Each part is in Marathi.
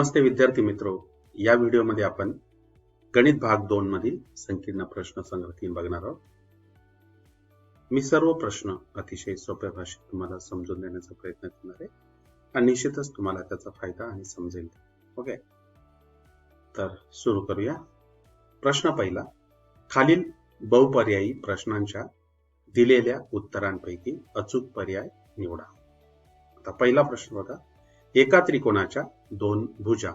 नमस्ते विद्यार्थी मित्रो, या व्हिडिओमध्ये आपण गणित भाग 2 मधील संकीर्ण प्रश्न संग्रह 3 बघणार आहोत. मी सर्व प्रश्न अतिशय सोप्या भाषेत तुम्हाला समजून देण्याचा प्रयत्न करणार आहे आणि निश्चितच तुम्हाला त्याचा फायदा आणि समजेल. ओके, तर सुरू करूया. प्रश्न पहिला, खालील बहुपर्यायी प्रश्नांच्या दिलेल्या उत्तरांपैकी अचूक पर्याय निवडा. आता पहिला प्रश्न बघा. एका त्रिकोणाच्या दोन भुजा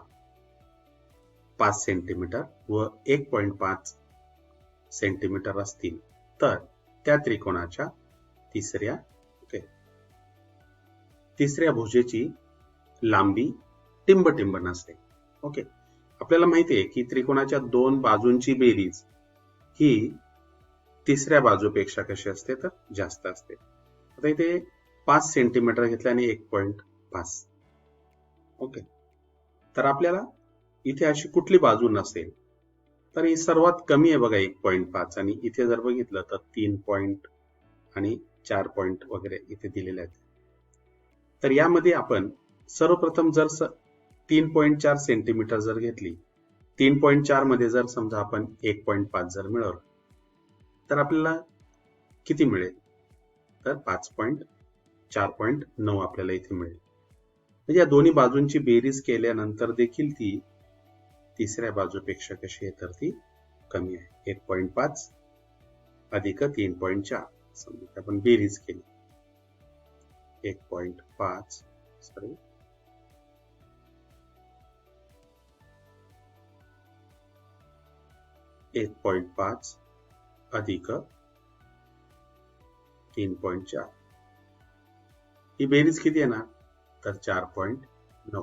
5 सेंटीमीटर व 1.5 सेंटीमीटर असतील तर त्या त्रिकोणाच्या तिसऱ्या भुजेची लांबी टिंब नसते. ओके, आपल्याला माहिती आहे की त्रिकोणाच्या दोन बाजूंची बेरीज ही तिसऱ्या बाजूपेक्षा कशी असते तर जास्त असते. आता इथे 5 सेंटीमीटर घेतले आणि 1.5. ओके, तर आपल्याला इथे अशी कुठली बाजू नसेल तर ही सर्वात कमी आहे बघा 1.5. आणि इथे जर बघितलं तर 3 पॉइंट आणि 4 पॉइंट वगैरे इथे दिलेले आहेत. तर यामध्ये आपण सर्वप्रथम जर 3.4 सेंटीमीटर जर घेतली, 3.4 मध्ये जर समजा आपण 1.5 जर मिळवलं तर आपल्याला किती मिळेल तर 4.9 आपल्याला इथे मिळेल. म्हणजे या दोन्ही बाजूंची बेरीज केल्यानंतर देखील ती तिसऱ्या बाजूपेक्षा कशी आहे तर ती कमी आहे. 1.5 अधिक 3.4 समजा आपण बेरीज केली 1.5 अधिक 3.4 ही बेरीज किती येणार तर 4.9.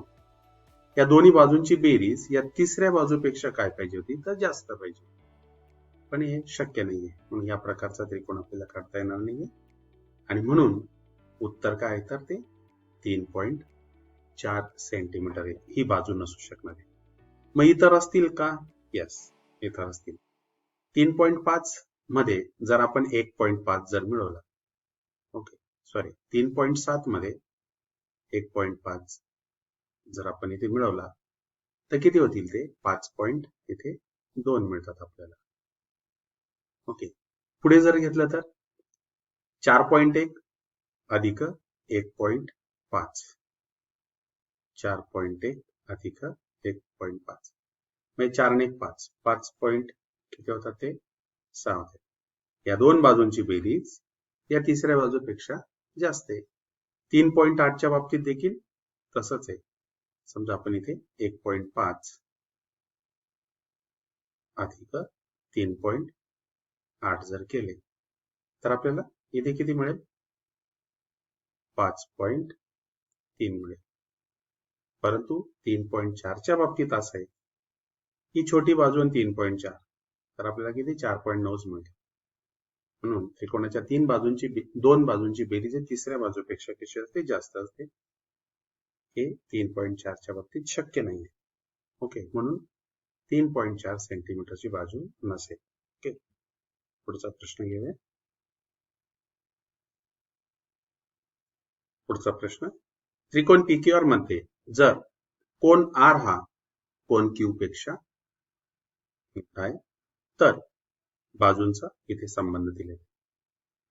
या दोन्ही बाजूंची बेरीज या तिसऱ्या बाजूपेक्षा काय पाहिजे होती तर जास्त पाहिजे, पण हे शक्य नाहीये. म्हणून या प्रकारचा त्रिकोण आपल्याला काढता येणार नाहीये आणि म्हणून उत्तर काय तर ते 3.4 सेंटीमीटर आहे. ही बाजू नसू शकणार आहे. मग इतर असतील का? यस, इतर असतील. 3.5 मध्ये जर आपण 1.5 जर मिळवला, ओके सॉरी 3.7 मध्ये 1.5 जर आपण इथे मिळवला तर किती होतील ते 5.2 मिळतात आपल्याला. ओके, पुढे जर घेतलं तर 4.1 अधिक 1.5 4.1 अधिक 1.5 म्हणजे 4 आणि 5 5 पॉइंट किती होतात ते 6 होते. या दोन बाजूंची बेरीज या तिसऱ्या बाजूपेक्षा जास्त आहे. 3.8च्या बाबतीत देखील तसंच आहे. समजा आपण इथे 1.5 अधिक 3.8 जर केले तर आपल्याला इथे किती मिळेल 5.3 मिळेल. परंतु 3.4च्या बाबतीत असं आहे ही छोटी बाजू आणि 3.4 तर आपल्याला किती 4.9 मिळते. म्हणून त्रिकोणाच्या दोन बाजूंची बेरीज तिसऱ्या बाजूपेक्षा कशी असते जास्त असते. हे 3.4च्या बाबतीत शक्य नाहीये. ओके, म्हणून 3.4 सेंटीमीटरची बाजू नसेल. ओके, पुढचा प्रश्न घेऊया. पुढचा प्रश्न, त्रिकोण PQR मध्ये जर कोन R हा कोन Q पेक्षा मोठा आहे तर बाजूंचा इथे संबंध दिलेला.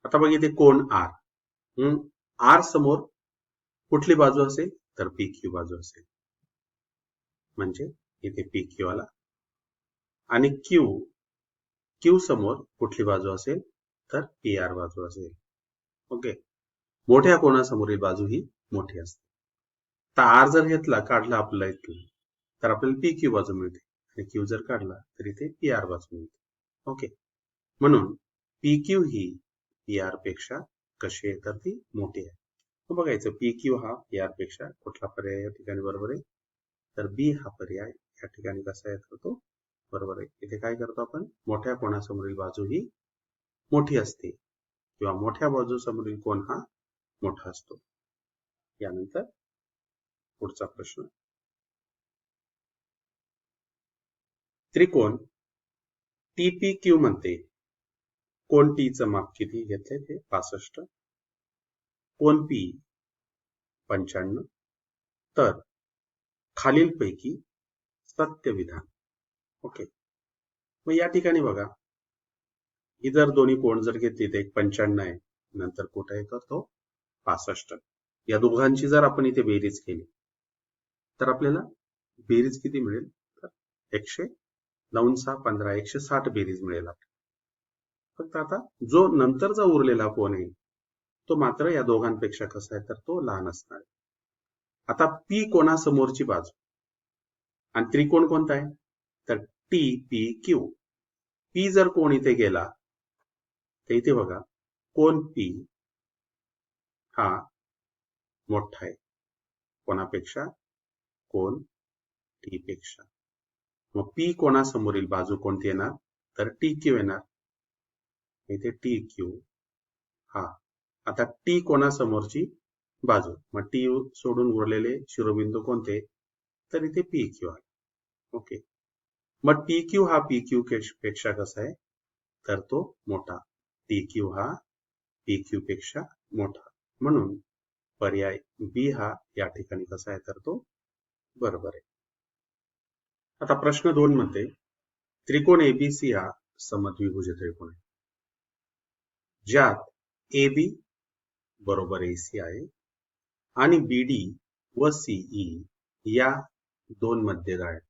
आता बघ इथे कोन R, R समोर कुठली बाजू असेल तर PQ बाजू असेल. म्हणजे इथे PQ आला आणि Q समोर कुठली बाजू असेल तर PR बाजू असेल. ओके, मोठ्या कोणासमोरील बाजू ही मोठी असते. तर R जर घेतला काढला आपला इथला तर आपल्याला PQ बाजू मिळते आणि Q जर काढला तर इथे PR बाजू मिळते. ओके, म्हणून PQ ही PR पेक्षा कशी आहे तर ती मोठी आहे. मग बघायचं PQ हा PR पेक्षा कुठला पर्याय या ठिकाणी बरोबर आहे तर B हा पर्याय या ठिकाणी कसा येतो तो बरोबर आहे. इथे काय करतो आपण मोठ्या कोणासमोरील बाजू ही मोठी असते किंवा मोठ्या बाजू समोरील कोण हा मोठा असतो. यानंतर पुढचा प्रश्न, त्रिकोण TPQ मध्ये कोण T चं माप किती घेतलंय ते 65, कोण P 95 तर खालीलपैकी सत्य विधान. ओके, मग या ठिकाणी बघा, ही जर दोन्ही कोण जर घेतली तर एक 95 आहे, नंतर कुठे येतो तो 65. या दोघांची जर आपण इथे बेरीज केली तर आपल्याला बेरीज किती मिळेल? तर 109 6 15 160 बेरीज मिळेल. फक्त आता जो नंतरचा उरलेला कोण आहे तो मात्र या दोघांपेक्षा कसा आहे तर तो लहान असणार आहे. आता पी कोणासमोरची बाजू आणि त्रिकोण कोणता आहे तर टी पी क्यू. पी जर कोण इथे गेला तर इथे बघा कोण पी हा मोठा आहे कोणापेक्षा? कोण टी पेक्षा. मग पी कोणासमोरील बाजू कोणती येणार तर टी क्यू येणार. इथे टी क्यू हा. आता टी कोणासमोरची बाजू, मग टी सोडून उरलेले शिरोबिंदू कोणते तर इथे पी क्यू आहे. ओके, मग टी क्यू हा पी क्यू पेक्षा कसा आहे तर तो मोठा. टी क्यू हा पी क्यू पेक्षा मोठा, म्हणून पर्याय बी हा या ठिकाणी कसा आहे तर तो बरोबर आहे. आता प्रश्न 2 मध्ये त्रिकोण एबीसी हा समद्विभुज त्रिकोण आहे ज्यात AB बरोबर AC आहे आणि BD व CE या दोन मध्यगा आहेत.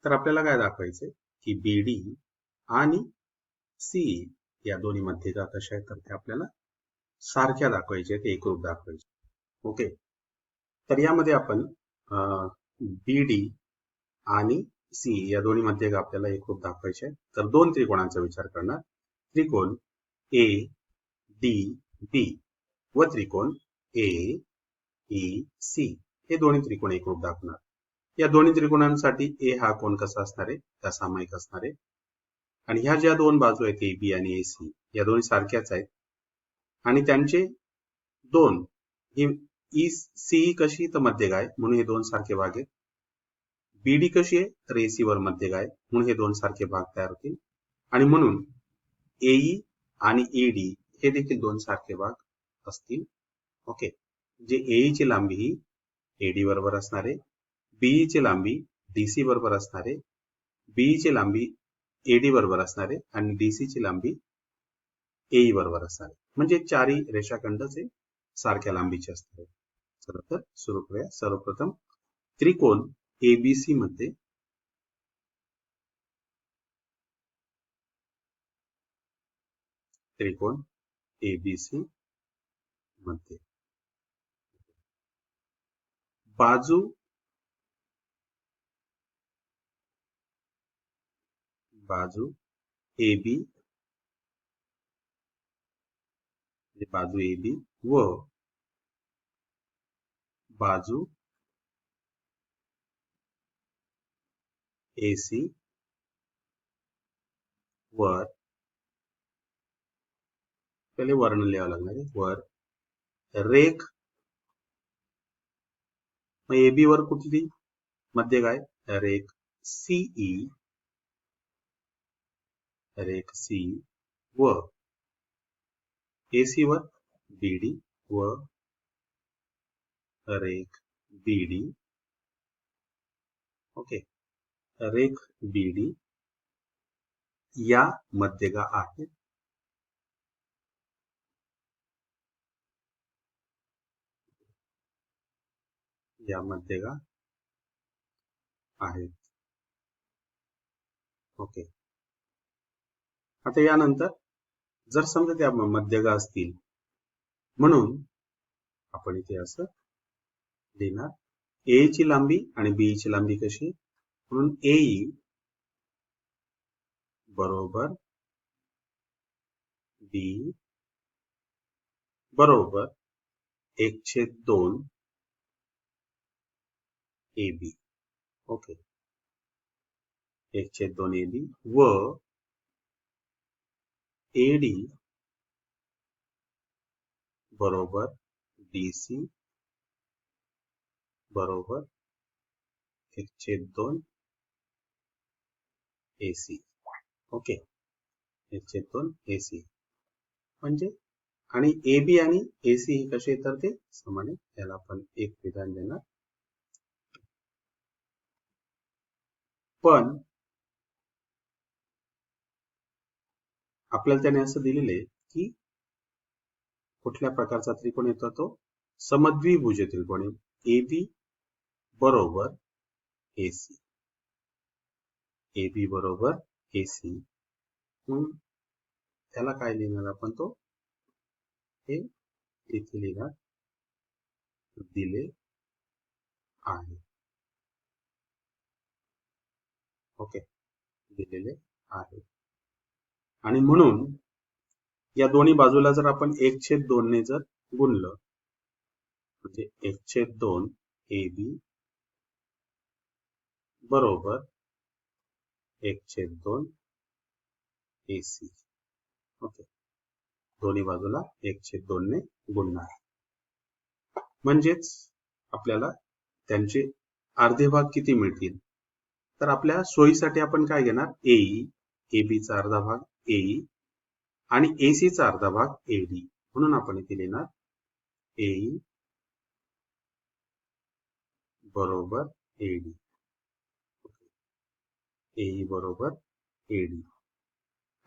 तर आपल्याला काय दाखवायचंय की BD आणि CE या दोन्ही मध्यगा कशा आहेत तर ते आपल्याला सारख्या दाखवायचे, ते एकरूप दाखवायचे. ओके, तर यामध्ये आपण BD आणि CE या दोन्ही मध्यगा आपल्याला एकरूप दाखवायचे. तर दोन त्रिकोणांचा विचार करणार. त्रिकोण ADB व त्रिकोण AEC हे दोन्ही त्रिकोण एकरूप दाखवणार. या दोन्ही त्रिकोणांसाठी A हा कोण कसा असणार आहे त्या सामायिक असणार आहे. आणि ह्या ज्या दोन बाजू आहेत AB आणि AC या दोन्ही सारख्याच आहेत आणि त्यांचे दोन ही CE कशी तर मध्यगा आहे म्हणून हे दोन सारखे भाग आहेत. BD कशी आहे तर AC वर मध्यगा आहे म्हणून हे दोन सारखे भाग तयार होतील. आणि म्हणून AE आणि ED हे देखील दोन सारखे भाग असतील. ओके, जे AE ची लांबी ही AD बरोबर असणार आहे, BE ची लांबी DC बरोबर असणार आहे, BE ची लांबी AD बरोबर असणार आहे आणि DC ची लांबी AE बरोबर असणार आहे. म्हणजे चारही रेषाखंडचे सारख्या लांबीचे असणार आहे. चला तर सुरू करूया. सर्वप्रथम त्रिकोण ABC मध्ये त्रिकोण ABC मध्ये बाजू AB बाजू AB व बाजू AC वर पहिले वर्ण लिहावं लागणार आहे. वर रेख, मग AB वर कुठली मध्य काय रेख CE, रेख C व AC वर BD व रेख BD. ओके, रेख BD या मध्यगा आहेत. या मध्यगा आहेत. ओके, आता यानंतर जर समजा त्या मध्यगा असतील म्हणून आपण इथे असं लिहिणार A ची लांबी आणि B ची लांबी कशी म्हणून AE बरोबर B बरोबर 1/2 AB. ओके, 1/2 AB व AD बरोबर DC बरोबर 1/2 AC. ओके, 1/2 AC म्हणजे आणि AB आणि AC हे कसे तर ते समान आहे. याला आपण एक विधान देणार. पण आपल्याला त्याने असं दिलेलं आहे की कुठल्या प्रकारचा त्रिकोण येतो तो समद्विभुज त्रिकोण AB बरोबर AC. AB बरोबर AC. म्हणून त्याला काय लिहिणार आपण तो हे इथे लिहिणार दिले आहे. ओके, दिलेले आहे. आणि म्हणून या दोन्ही बाजूला जर आपण 1/2 ने जर गुणलं म्हणजे 1/2 AB बरोबर 1/2 AC. ओके, दोन्ही बाजूला 1/2 ने गुणणार. म्हणजेच आपल्याला त्यांचे अर्धे भाग किती मिळतील तर आपल्या सोयीसाठी आपण काय घेणार AE, AB चा अर्धा भाग AE आणि AC चा अर्धा भाग AD. म्हणून आपण इथे लिहिणार AE बरोबर AD. AE बरोबर AD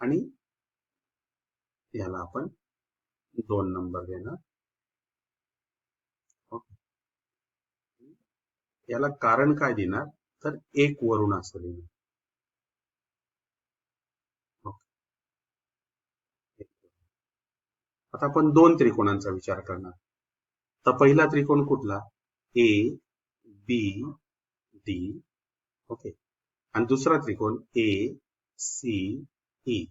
आणि याला आपण 2 नंबर देणार. याला कारण काय देणार तर 1 वरून असं लिहिणार. आता आपण 2 त्रिकोणांचा विचार करणार. तर पहिला त्रिकोण कुठला ABD. ओके, आणि दुसरा त्रिकोण ACE.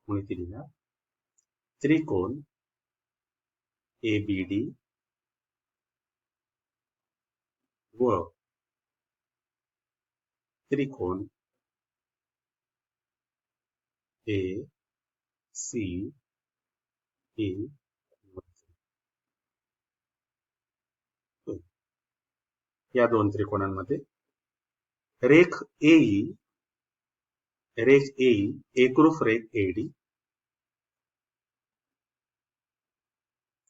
म्हणून इथे लिहिणार त्रिकोण ABD व त्रिकोण ACE या 2 त्रिकोणांमध्ये रेख AE एकरूप रेख AD.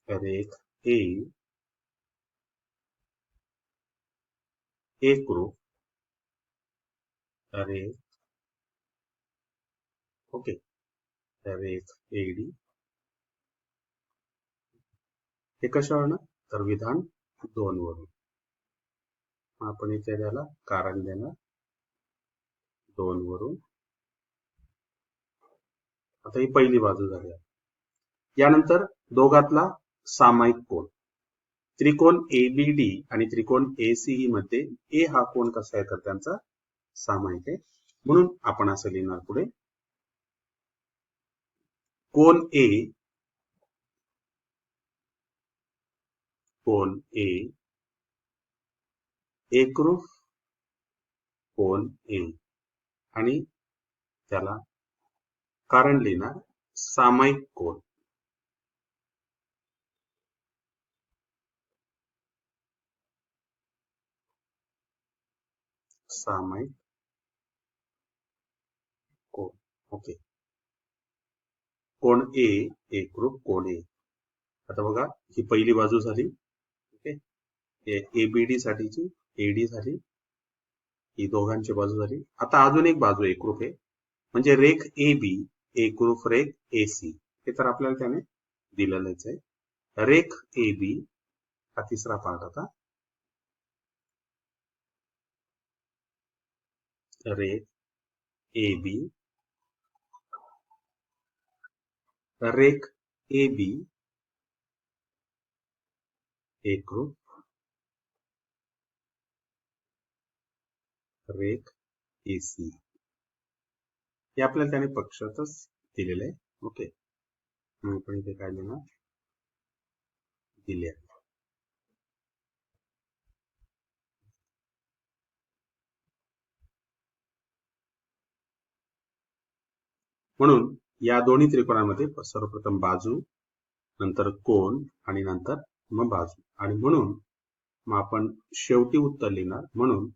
रेख AE एकरूप रेख ओके रेख AD. हे कशावरनं तर विधान 2 वरून. आपण इथे त्याला कारण देणार 2 वरून. आता ही पहिली बाजू झाली. यानंतर दोघातला सामायिक कोन त्रिकोण ABD आणि त्रिकोण ACE मध्ये A हा कोन कसा आहे तर त्यांचा सामायिक आहे. म्हणून आपण असं लिहिणार पुढे कोन A एकरूप कोन A आणि त्याला कारण लिहिणार सामायिक कोन. सामायिक कोन. ओके, कोन A एकरूप कोन A. आता बघा ही पहिली बाजू झाली. ओके, ABD साठीची AD झाली. ही दोघांची बाजू झाली. आता अजून एक बाजू एकरूप आहे म्हणजे रेख AB एकरूप रेख AC. हे तर आपल्याला त्याने दिलेलंच आहे. रेख AB हा तिसरा पार्ट. आता रेख AB एकरूप रेख AC. हे आपल्याला त्याने पक्षातच दिलेलं आहे. ओके, आपण इथे काय लिहिणार दिले आहे. म्हणून या दोन्ही त्रिकोणामध्ये सर्वप्रथम बाजू नंतर कोन आणि नंतर मग बाजू आणि म्हणून मग आपण शेवटी उत्तर लिहिणार. म्हणून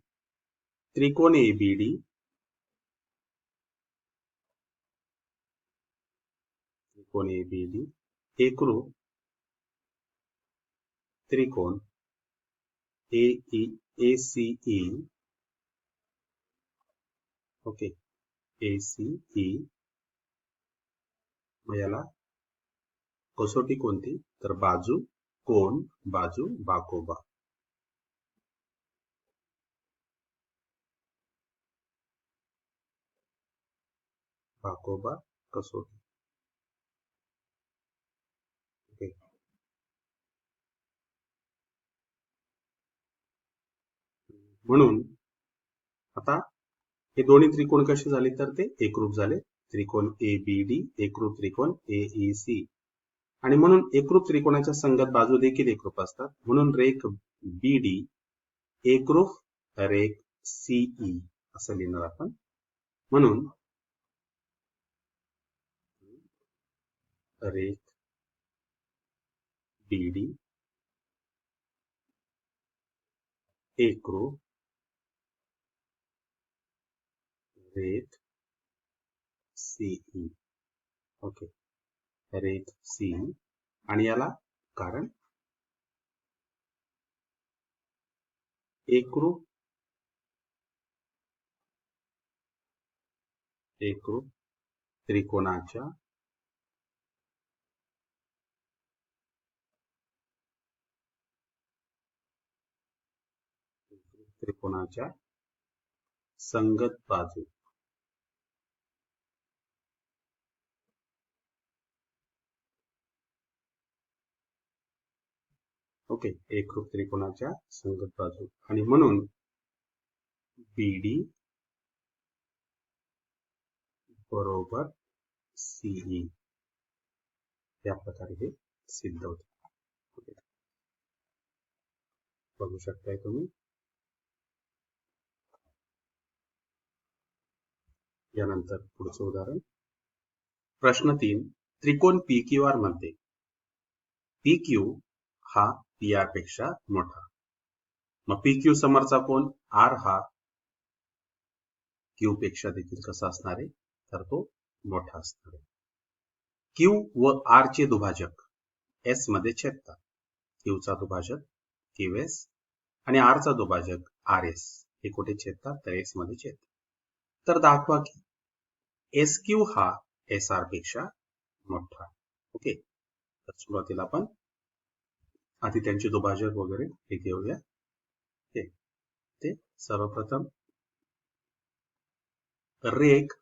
त्रिकोण ABD एकरूप त्रिकोण ACE ओके, ACE. मग याला कसोटी कोणती? तर बाजू, कोन, बाजू, बाकोबा. बाकोबा कसोटी. ओके. म्हणून आता हे दोन्ही त्रिकोण कसे झाले तर ते एकरूप झाले. त्रिकोण ABD एकरूप त्रिकोण AEC. आणि म्हणून एकरूप त्रिकोणाच्या संगत बाजू देखील एकरूप असतात. म्हणून रेख BD एकरूप रेख CE असं लिहिणार आपण. म्हणून रेख BD एकरूप रेख CE. ओके, रेख CE. आणि याला कारण एकरूप त्रिकोणाच्या संगत बाजू. ओके, एकरूप त्रिकोणाच्या संगत बाजू. आणि म्हणून BD बरोबर CE या प्रकारे हे सिद्ध होते. बघू शकताय तुम्ही. यानंतर पुढचं उदाहरण. प्रश्न 3. त्रिकोण PQR मध्ये PQ हा PR पेक्षा मोठा. मग PQ समोरचा कोण R हा Q पेक्षा देखील कसा असणार आहे तर तो मोठा असणार आहे. Q व R चे दुभाजक S मध्ये छेदतात. Q चा दुभाजक QS आणि R चा दुभाजक RS हे कुठे छेदतात तर S मध्ये छेदतात. तर दाखवा की SQ हा SR पेक्षा मोठा. ओके, तर सुरुवातीला आपण आधी त्यांचे दुभाजक वगैरे हे घेऊया. ते सर्वप्रथम रेख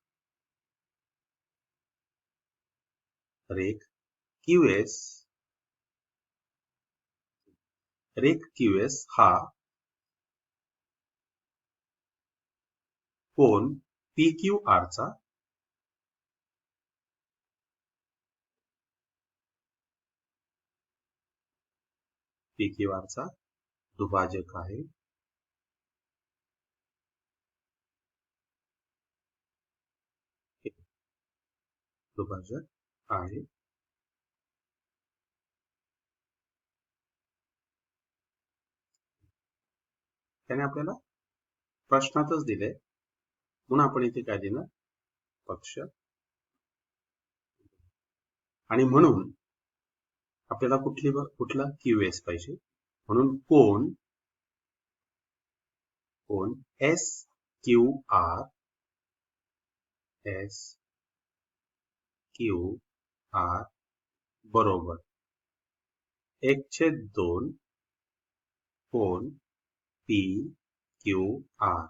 QS हा कोन PQR चा दुभाजक आहे. दुभाजक आहे. त्याने आपल्याला प्रश्नातच दिले म्हणून आपण इथे काय देणार पक्ष. आणि म्हणून आपल्याला कुठला QS पाहिजे. म्हणून कोन SQR बरोबर 1/2 कोन PQR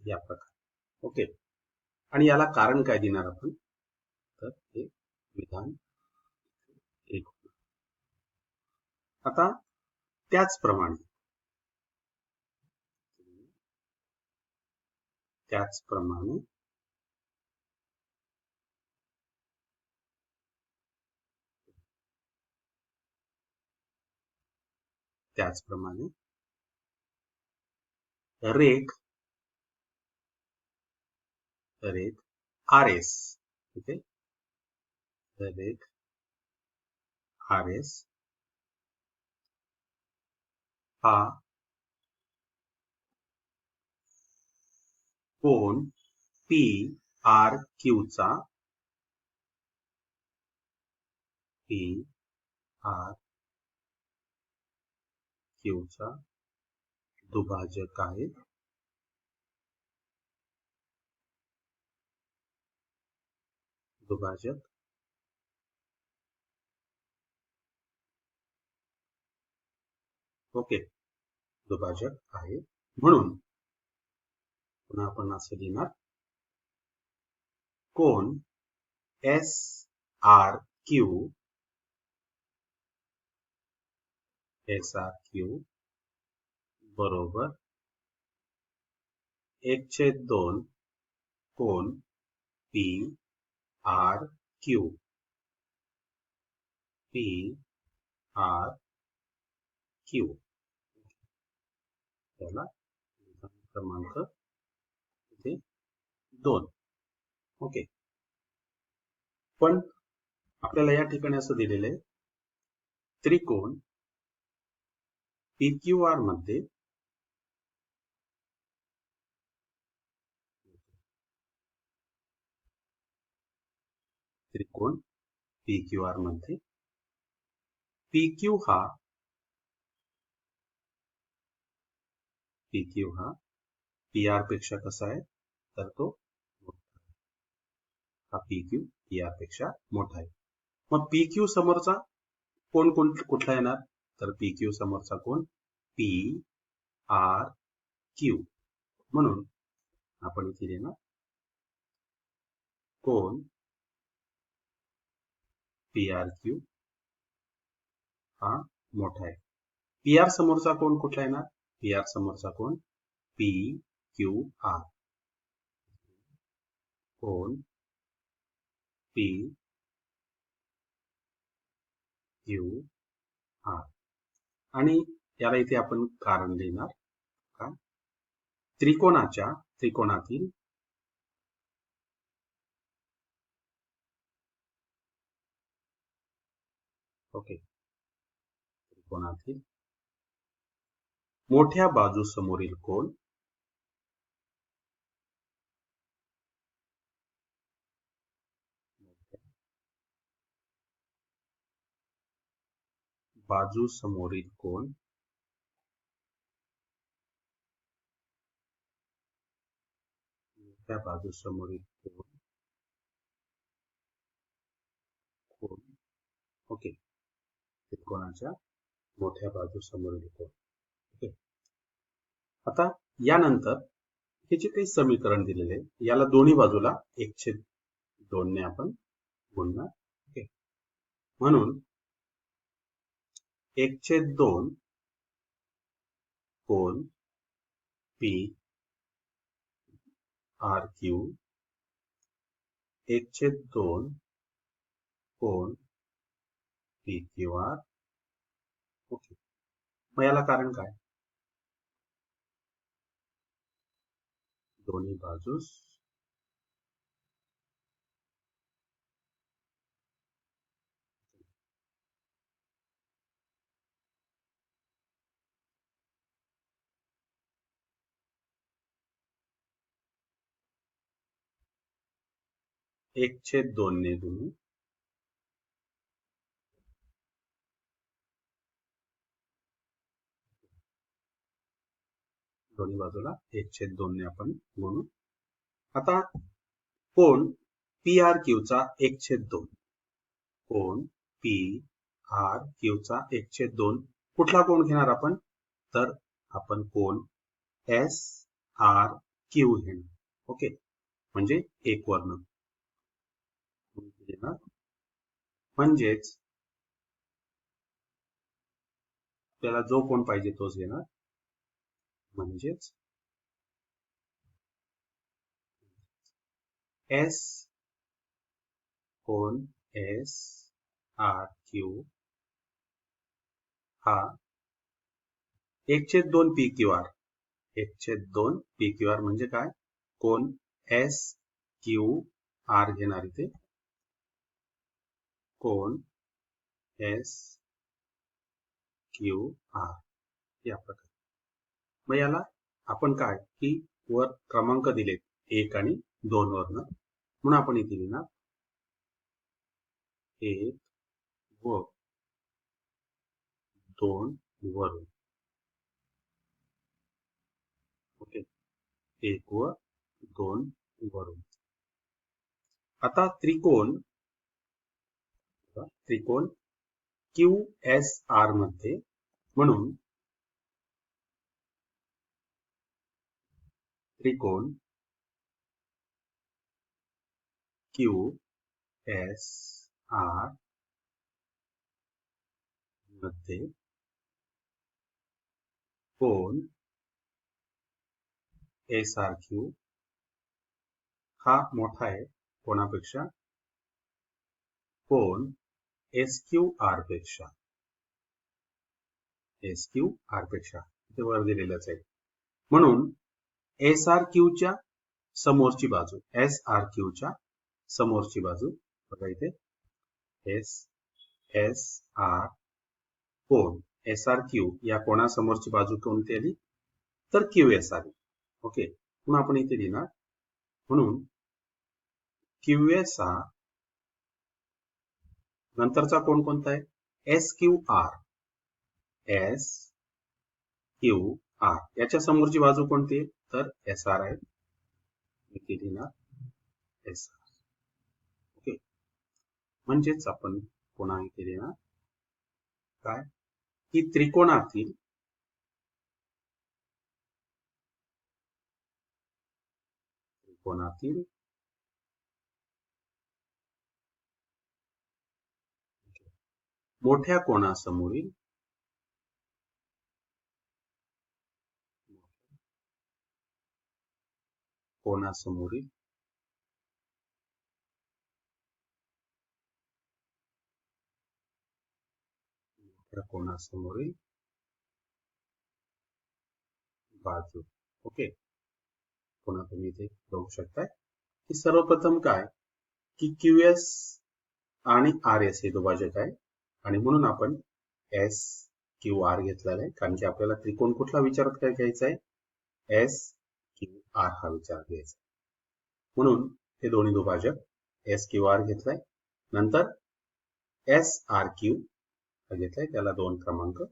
या प्रकारे. ओके, आणि याला कारण काय देणार आपण तर हे विधान 1. आता त्याचप्रमाणे रेख RS. ओके, रेख RS हा कोन PRQ चा दुभाजक आहे. दुभाजक ओके, दुभाजक आहे. म्हणून पुन्हा आपण असे लिहिणार, कोन SRQ बरोबर 1/2 कोन PRQ. त्याला क्रमांक इथे 2. ओके. पण आपल्याला या ठिकाणी असं दिलेलं आहे, त्रिकोण PQR मध्ये त्रिकोण PQR मध्ये PQ हा PR पेक्षा कसा आहे, तर तो हा PQ PR पेक्षा मोठा आहे. मग PQ समोरचा कोण कुठला येणार, तर PQ समोरचा कोण PRQ. म्हणून आपण इथे लिहिणार कोण PRQ हा मोठा आहे. PR समोरचा कोण कुठला येणार, PR समोरचा कोण PQR. कोण PQR. आणि याला इथे आपण कारण लिहिणार का, त्रिकोणातील ओके, त्रिकोणातील मोठ्या बाजूसमोरील कोन बाजूसमोरील कोन मोठ्या बाजूसमोरील कोन ओके, त्रिकोणाच्या मोठ्या बाजूसमोरील कोन. ओके. आता यानंतर हे जे काही समीकरण दिलेले आहे, याला दोन्ही बाजूला 1/2 ने आपण गुणणार. ओके. म्हणून 1/2 कोन PRQ 1/2 कोन PQR. ओके. मग याला कारण काय, दोन्ही बाजूस एक छेद 2 ने गुणू. दोन्ही बाजूला 1/2 ने आपण गुणू. आता कोण PRQ चा 1/2, कोण PRQ चा 1/2 कुठला कोण घेणार आपण, तर आपण कोण SRQ घेणार. ओके. म्हणजे एक वर्ण म्हणजेच त्याला जो कोण पाहिजे तोच घेणार. म्हणजेच S कोण SRQ हा 1/2 PQR. 1/2 PQR म्हणजे काय, कोण SQR घेणार इथे, कोण SQR या प्रकारे. मग याला आपण काय की वर क्रमांक दिलेत 1 आणि 2 वर्ण, म्हणून आपण इथे लिहिणार 1 व 2 वरून. 1 व 2 वरून. आता त्रिकोण QSR मध्ये, म्हणून त्रिकोण QSR मध्ये कोण SRQ हा मोठा आहे कोणापेक्षा? कोण SQR पेक्षा. SQR पेक्षा इथे वर दिलेलंच आहे. म्हणून SRQच्या समोरची बाजू, SRQच्या समोरची बाजू बघा इथे SR कोण SRQ या कोणासमोरची बाजू कोणती आली? तर QS आली. ओके, म्हणून आपण इथे लिहिणार, म्हणून QSR नंतरचा कोण कोणता आहे? SQR. SQR याच्या समोरची बाजू कोणती आहे? तर SR आहे. इथे लिहिणार SR. ओके, म्हणजेच आपण पुन्हा इथे लिहिणार काय की त्रिकोणातील मोठ्या कोणासमोरील बाजू. ओके, पुन्हा तुम्ही इथे बघू शकताय की सर्वप्रथम काय की QS आणि RS हे दुभाजक आहे, आणि म्हणून आपण SQR घेतलेला आहे, कारण की आपल्याला त्रिकोण कुठला विचारात काय घ्यायचा आहे? SQR हा विचार घ्यायचा. म्हणून हे दोन्ही दुभाजक SQR घेतलाय, नंतर SRQ घेतलाय, त्याला 2 क्रमांक,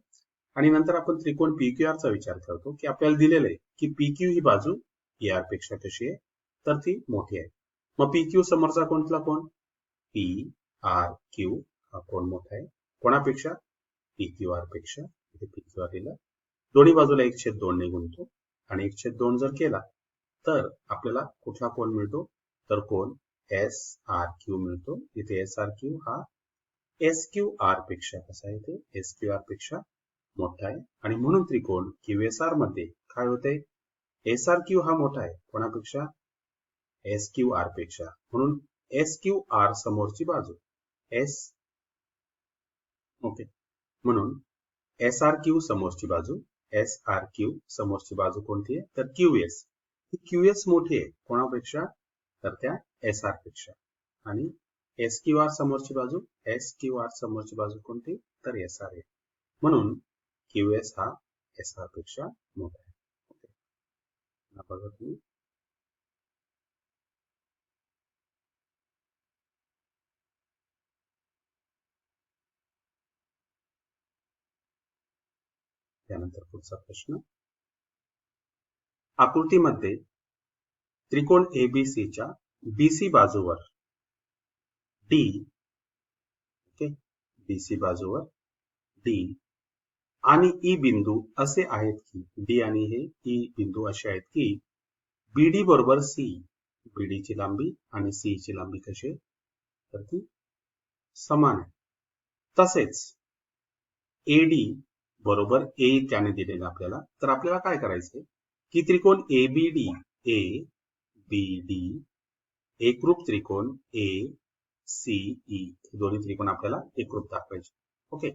आणि नंतर आपण त्रिकोण PQR चा विचार करतो की आपल्याला दिलेलं आहे की PQ ही बाजू ER पेक्षा कशी आहे? तर ती मोठी आहे. मग PQ समोरचा कोणता कोण? PRQ हा कोण मोठा आहे कोणापेक्षा? PQR पेक्षा. इथे PQR दिलं, दोन्ही बाजूला 1/2 ने गुणतो, आणि 1/2 जर केला तर आपल्याला कुठला कोण मिळतो? तर कोण SRQ मिळतो. इथे SRQ हा SQR पेक्षा कसा आहे? ते SQR पेक्षा मोठा आहे, आणि म्हणून त्रिकोण QSR मध्ये काय होते? SRQ हा मोठा आहे कोणापेक्षा? SQR पेक्षा. म्हणून SQR समोरची बाजू ओके, म्हणून SRQ समोरची बाजू, SRQ समोरची बाजू कोणती आहे? तर QS. QS मोठी आहे कोणापेक्षा? तर त्या SR पेक्षा. आणि SQR समोरची बाजू, SQR समोरची बाजू कोणती? तर SR आहे. म्हणून QS हा SR पेक्षा मोठा आहे. ओके, बघा तुम्ही त्यानंतर पुढचा प्रश्न. आकृतीमध्ये त्रिकोण ABCच्या BC बाजूवर D, ओके, BC बाजूवर D आणि E बिंदू असे आहेत की D आणि हे E बिंदू असे आहेत की BD बरोबर C, BD ची लांबी आणि C ची लांबी कशी आहे? तर ती समान आहे. तसेच AD बरोबर A त्याने दिलेला आपल्याला, तर आपल्याला काय करायचंय की त्रिकोण ABD एकरूप त्रिकोण ACE दोन्ही त्रिकोण आपल्याला एकरूप दाखवायचे. ओके,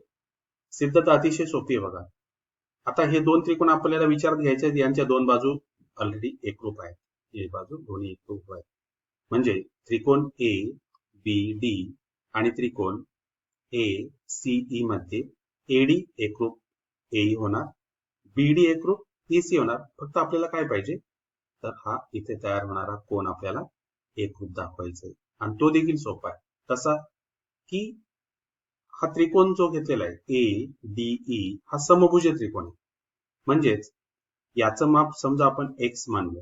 सिद्धता अतिशय सोपी आहे बघा. आता हे दोन त्रिकोण आपल्याला विचारात घ्यायचे आहेत, यांच्या दोन बाजू ऑलरेडी एकरूप आहेत, हे बाजू दोन्ही एकरूप आहेत. म्हणजे त्रिकोण ABD आणि त्रिकोण ACE मध्ये AD एकरूप AE होणार, BD एकरूप EC होणार. फक्त आपल्याला काय पाहिजे? तर हा इथे तयार होणारा कोण आपल्याला एकरूप दाखवायचा आहे, आणि तो देखील सोपा आहे. कसा की हा त्रिकोण जो घेतलेला आहे ADE हा समभुज त्रिकोण आहे. म्हणजेच याचं माप समजा आपण X मानलं,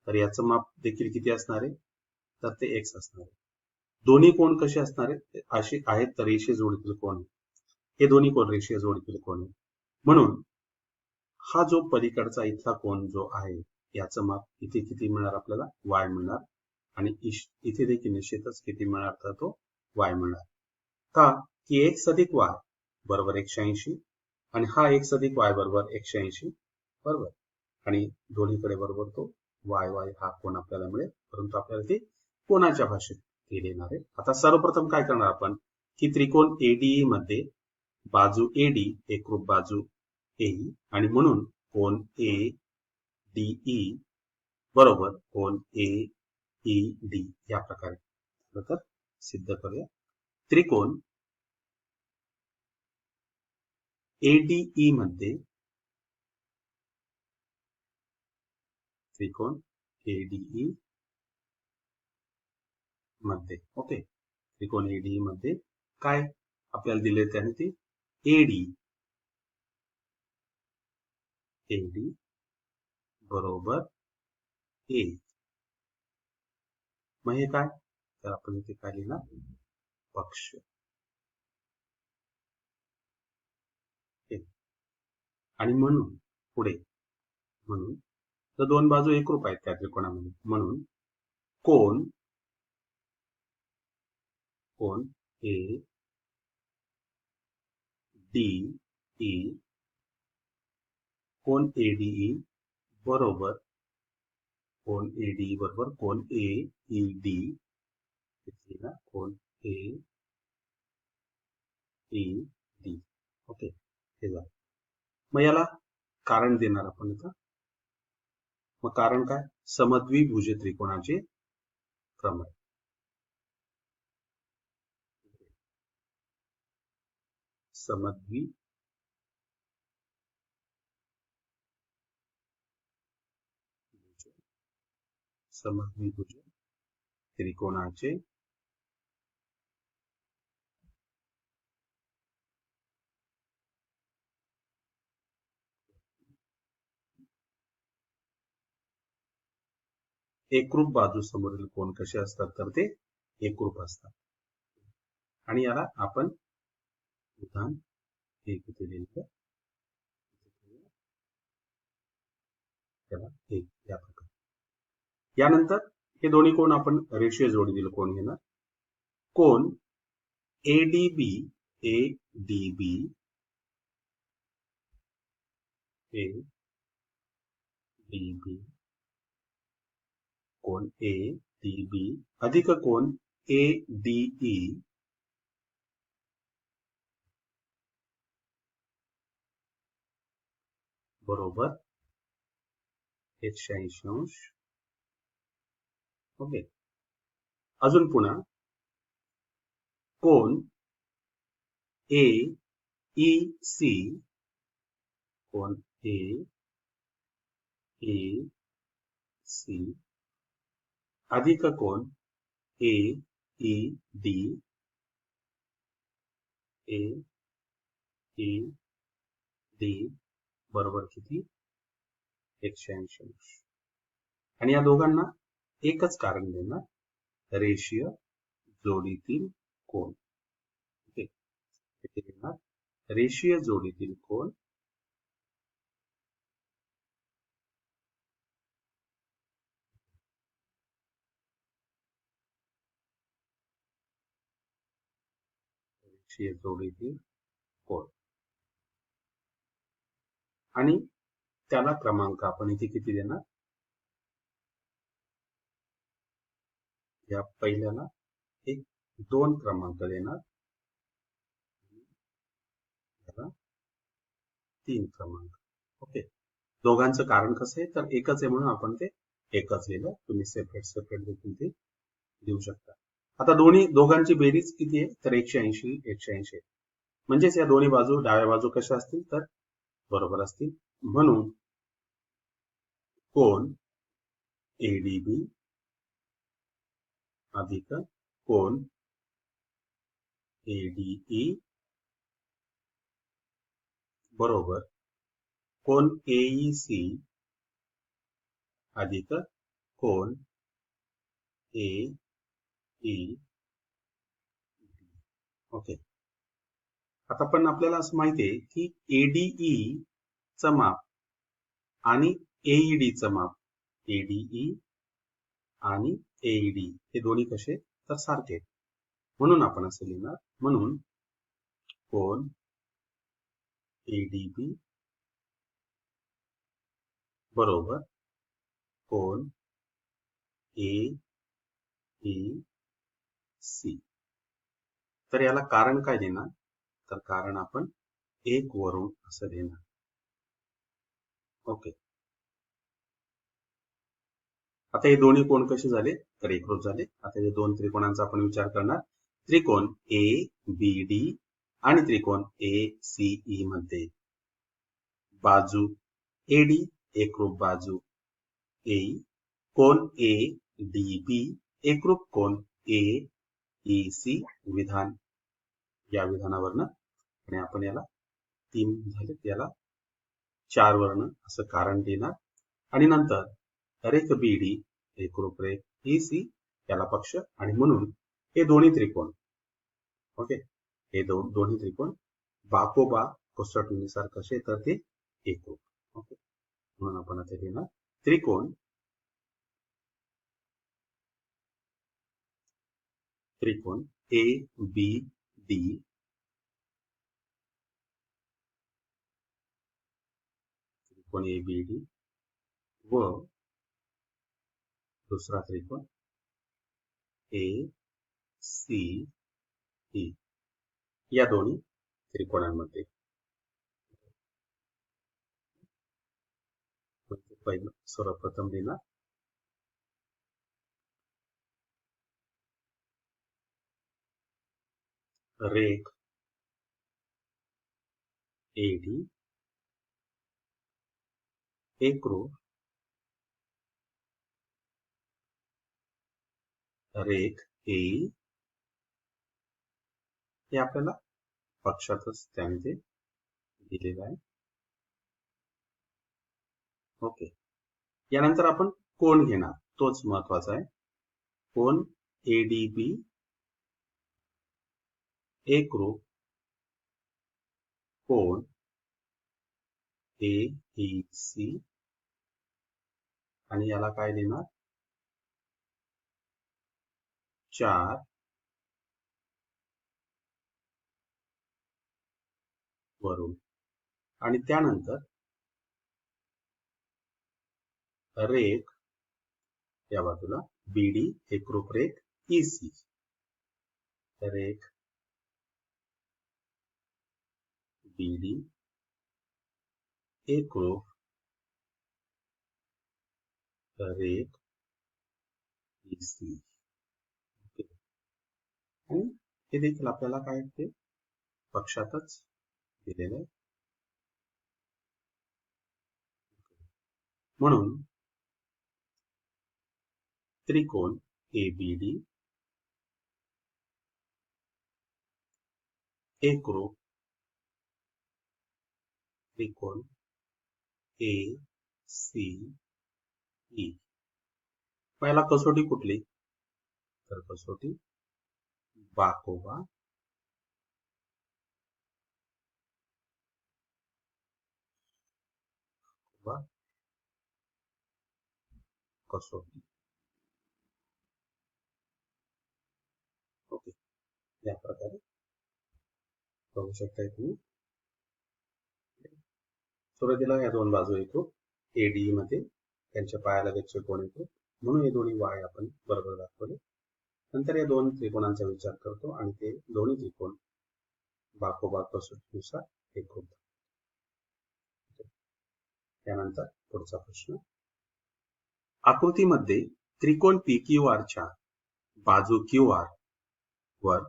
तर याचं माप देखील किती असणार आहे, तर ते x असणार आहे. दोन्ही कोण कसे असणार आहेत, असे आहेत तर रेषीय जोडीतील कोण, हे दोन्ही कोण रेषीय जोडीतील कोण आहे. म्हणून हा जो पलीकडचा इथला कोण जो आहे याचं माप इथे किती मिळणार आपल्याला, y मिळणार, आणि इथे देखील निश्चितच किती मिळणार, तर तो y मिळणार. का की x अधिक y बरोबर 180 आणि हा x अधिक y बरोबर 180 बरोबर, आणि दोन्हीकडे बरोबर तो y हा कोण आपल्याला मिळेल, परंतु आपल्याला ते कोणाच्या भाषेत ते देणार आहे. आता सर्वप्रथम काय करणार आपण की त्रिकोण ADE मध्ये बाजू AD एकरूप बाजू AE आणि म्हणून कोण ADE बरोबर कोण AED या प्रकारे तर सिद्ध करूया. त्रिकोण ADE मध्ये त्रिकोण ADE मध्ये ओके, त्रिकोण ADE मध्ये काय आपल्याला दिले त्याने ते AD बरोबर A. मग हे काय, तर आपण इथे काय लिहिणार, पक्ष. आणि म्हणून पुढे म्हणून तर दोन बाजू एकरूप आहेत त्या त्रिकोणामध्ये, म्हणून कोण ADE कोण ADE बरोबर कोण ADE बरोबर कोण AED कोण AED ओके, हे झालं. मग याला कारण देणार आपण इथं. मग कारण काय, समद्विभुज त्रिकोणाचे प्रमेय. समद्विभुज त्रिकोणाचे एकरूप बाजू समोरील कोण कसे असतात, तर ते एकरूप असतात. आणि याला आपण उदाहरण एक इथे लिहिलं, त्याला एक या प्रकारे. यानंतर हे दोन्ही कोण आपण रेषीय जोडीतील कोण घेणार. कोण ADB कोण ADB अधिक कोण ADE बरोबर 180 अंश. ओके, अजून पुन्हा कोण AEC कोण AEC अधिक कोण AED बरोबर किती, 180 अंश. आणि या दोघांना एकच कारण देणार, रेषीय जोडीतील कोण. ओके, रेषीय जोडीतील कोण रेषीय जोडीतील कोण, आणि त्याला क्रमांक आपण इथे किती देणार, या पहिल्याला 2 क्रमांक देणार, याला 3 क्रमांक. ओके, दोघांचं कारण कसं आहे, तर एकच आहे म्हणून आपण ते एकच लिहिलं. तुम्ही सेपरेट देखील ते देऊ शकता. आता दोघांची बेरीज किती आहे, तर 180 म्हणजेच या दोन्ही बाजू डाव्या बाजू कशा असतील, तर बरोबर असतील. म्हणून कोण ADB अधिक कोण ADE बरोबर कोण AEC अधिक कोन ए ई ओके. आता पण आपल्याला असं माहितीये की एडीई चं माप आणि एईडी चं माप, एडीई आणि एईडी हे दोन्ही कसे तर सारखे आहेत. म्हणून आपण असं लिहिणार, म्हणून कोन एडीबी बरोबर कोन एईसी. तर याला कारण काय देणार, तर कारण आपण 1 वरून असं देणार. ओके. आता हे दोन्ही कोण कसे झाले तर एकरूप झाले. आता हे दोन त्रिकोणांचा आपण विचार करणार. त्रिकोण ए बी डी आणि त्रिकोण ए सीई मध्ये बाजू एडी एकरूप बाजू ए, कोण ए डी बी एकरूप कोण ए ई सी विधान. या विधानावरनं आणि आपण याला 3 झाले, याला 4 वर्ण असं कारण देणार. आणि नंतर रेख बीडी एकरूप रेख ई सी याला पक्ष, आणि म्हणून हे दोन्ही त्रिकोण ओके, हे दोन्ही त्रिकोण बाकोबा कसोटीनुसार कसे तर ते एकरूप. ओके, म्हणून आपण आता लिहिणार त्रिकोण ए बी डी त्रिकोण ए बी डी व दूसरा त्रिकोण ए सी ई या दोन्ही त्रिकोणांमध्ये पहिलं सर्वप्रथम देणार रेख एडी एकरूप रेख ए, हे आपल्याला पक्षातच त्यामध्ये दिलेलं आहे. ओके, यानंतर आपण कोण घेणार, तोच महत्वाचा आहे. कोण एडीबी एकरूप कोण एईसी, आणि याला काय देणार 4 वरून. आणि त्यानंतर रेख या बाजूला बीडी एकरूप रेख ईसी, रेख बीडी एकरूप रेख ईसी. आणि हे देखील आपल्याला काय ते पक्षातच दिलेलं आहे. म्हणून त्रिकोण एबीडी एकरूप त्रिकोण ए सी ई. पहिला कसोटी कुठली तर कसोटी बाकोबा कसोटी. ओके, या प्रकारे बघू शकता तुम्ही. सुरुवातीला या दोन बाजू एकरूप एडी मध्ये त्यांच्या पायालगतचे कोण एकरूप, म्हणून हे दोन्ही वाय आपण बरोबर दाखवले. नंतर या दोन त्रिकोणांचा विचार करतो आणि ते दोन्ही त्रिकोण बाकोबा कसोटीनुसार एकरूप. त्यानंतर पुढचा प्रश्न, आकृतीमध्ये त्रिकोण पी क्यू आर च्या बाजू क्यू आर वर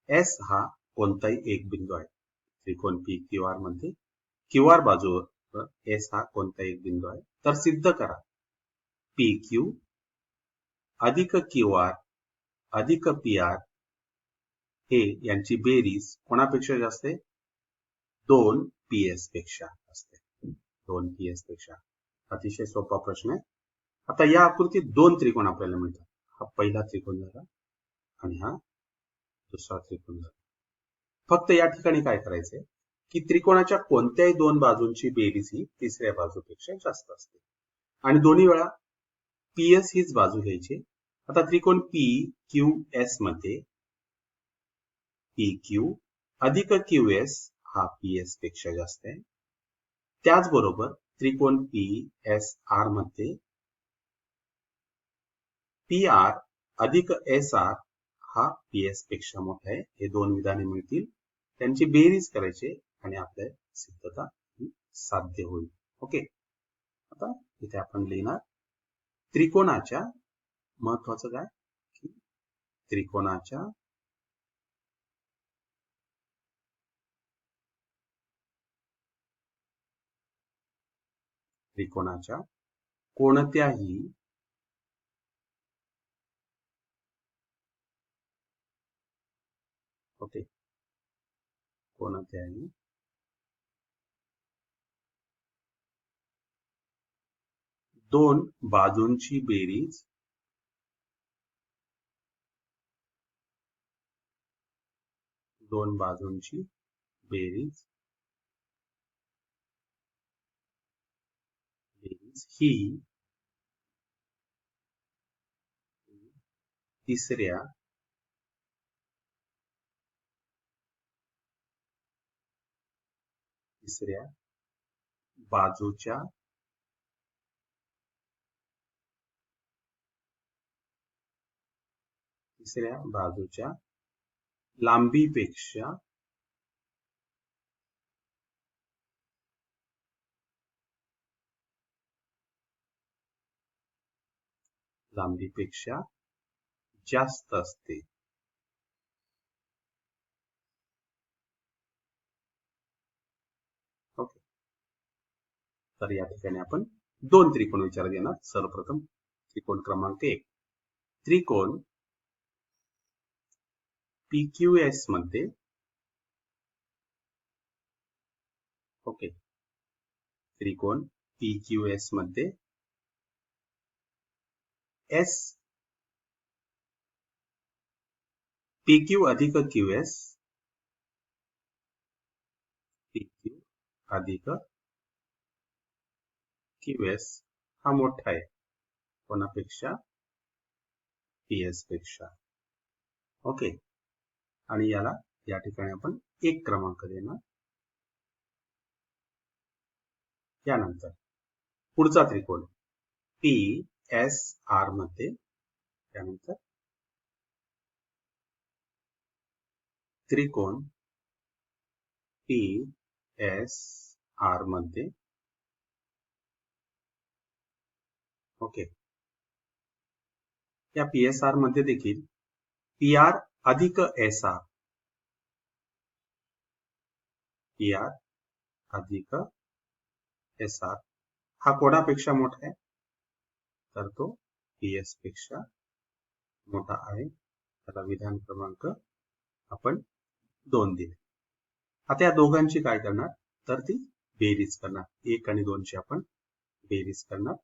एस हा कोणताही एक बिंदू आहे. त्रिकोण पी क्यू आर मध्ये क्यू आर बाजूवर एस हा कोणताही एक बिंदू आहे. तर सिद्ध करा पी क्यू अधिक क्यू आर अधिक पी आर हे यांची बेरीज कोणापेक्षा जास्त आहे, 2 पीएस पेक्षा असते. 2 पीएस पेक्षा. अतिशय सोपा प्रश्न आहे. आता या आकृतीत दोन त्रिकोण आपल्याला मिळतात. हा पहिला त्रिकोण झाला आणि हा दुसरा त्रिकोण झाला. फक्त या ठिकाणी काय करायचंय की त्रिकोणाच्या कोणत्याही दोन बाजूंची बेरीज ही तिसऱ्या बाजूपेक्षा जास्त असते आणि दोन्ही वेळा पीएस हीच बाजू घ्यायची. आता त्रिकोण पी क्यू एस मध्ये पी क्यू अधिक क्यू एस हा पीएस पेक्षा जास्त आहे. त्याचबरोबर त्रिकोण पी एस आर मध्ये पी आर अधिक एस आर हा पीएस पेक्षा मोठा आहे. हे दोन विधाने मिळतील, त्यांची बेरीज करायची आणि आपल्या सिद्धता ही साध्य होईल. ओके, आता इथे आपण लिहिणार त्रिकोणाच्या महत्वाचं काय की त्रिकोणाच्या कोणत्याही कोणत्याही दोन बाजूंची बेरीज ही तिसऱ्या बाजूच्या लांबीपेक्षा जास्त असते. ओके, तर या ठिकाणी आपण दोन त्रिकोण विचारात घेणार. सर्वप्रथम त्रिकोण क्रमांक 1, त्रिकोण PQS मध्ये त्रिकोण PQS मध्ये S PQ अधिक QS हा मोठा आहे कोणापेक्षा? PS पेक्षा. ओके, आणि याला या ठिकाणी आपण 1 क्रमांक देणार. यानंतर पुढचा त्रिकोण PSR मध्ये त्यानंतर त्रिकोण PSR मध्ये या PSR मध्ये देखील PR अधिक SR हा कोणापेक्षा मोठा आहे? तर तो PS पेक्षा मोठा आहे. त्याला विधान क्रमांक आपण 2 दिले. आता या दोघांची काय करणार तर ती बेरीज करणार. 1 आणि 2 ची आपण बेरीज करणार.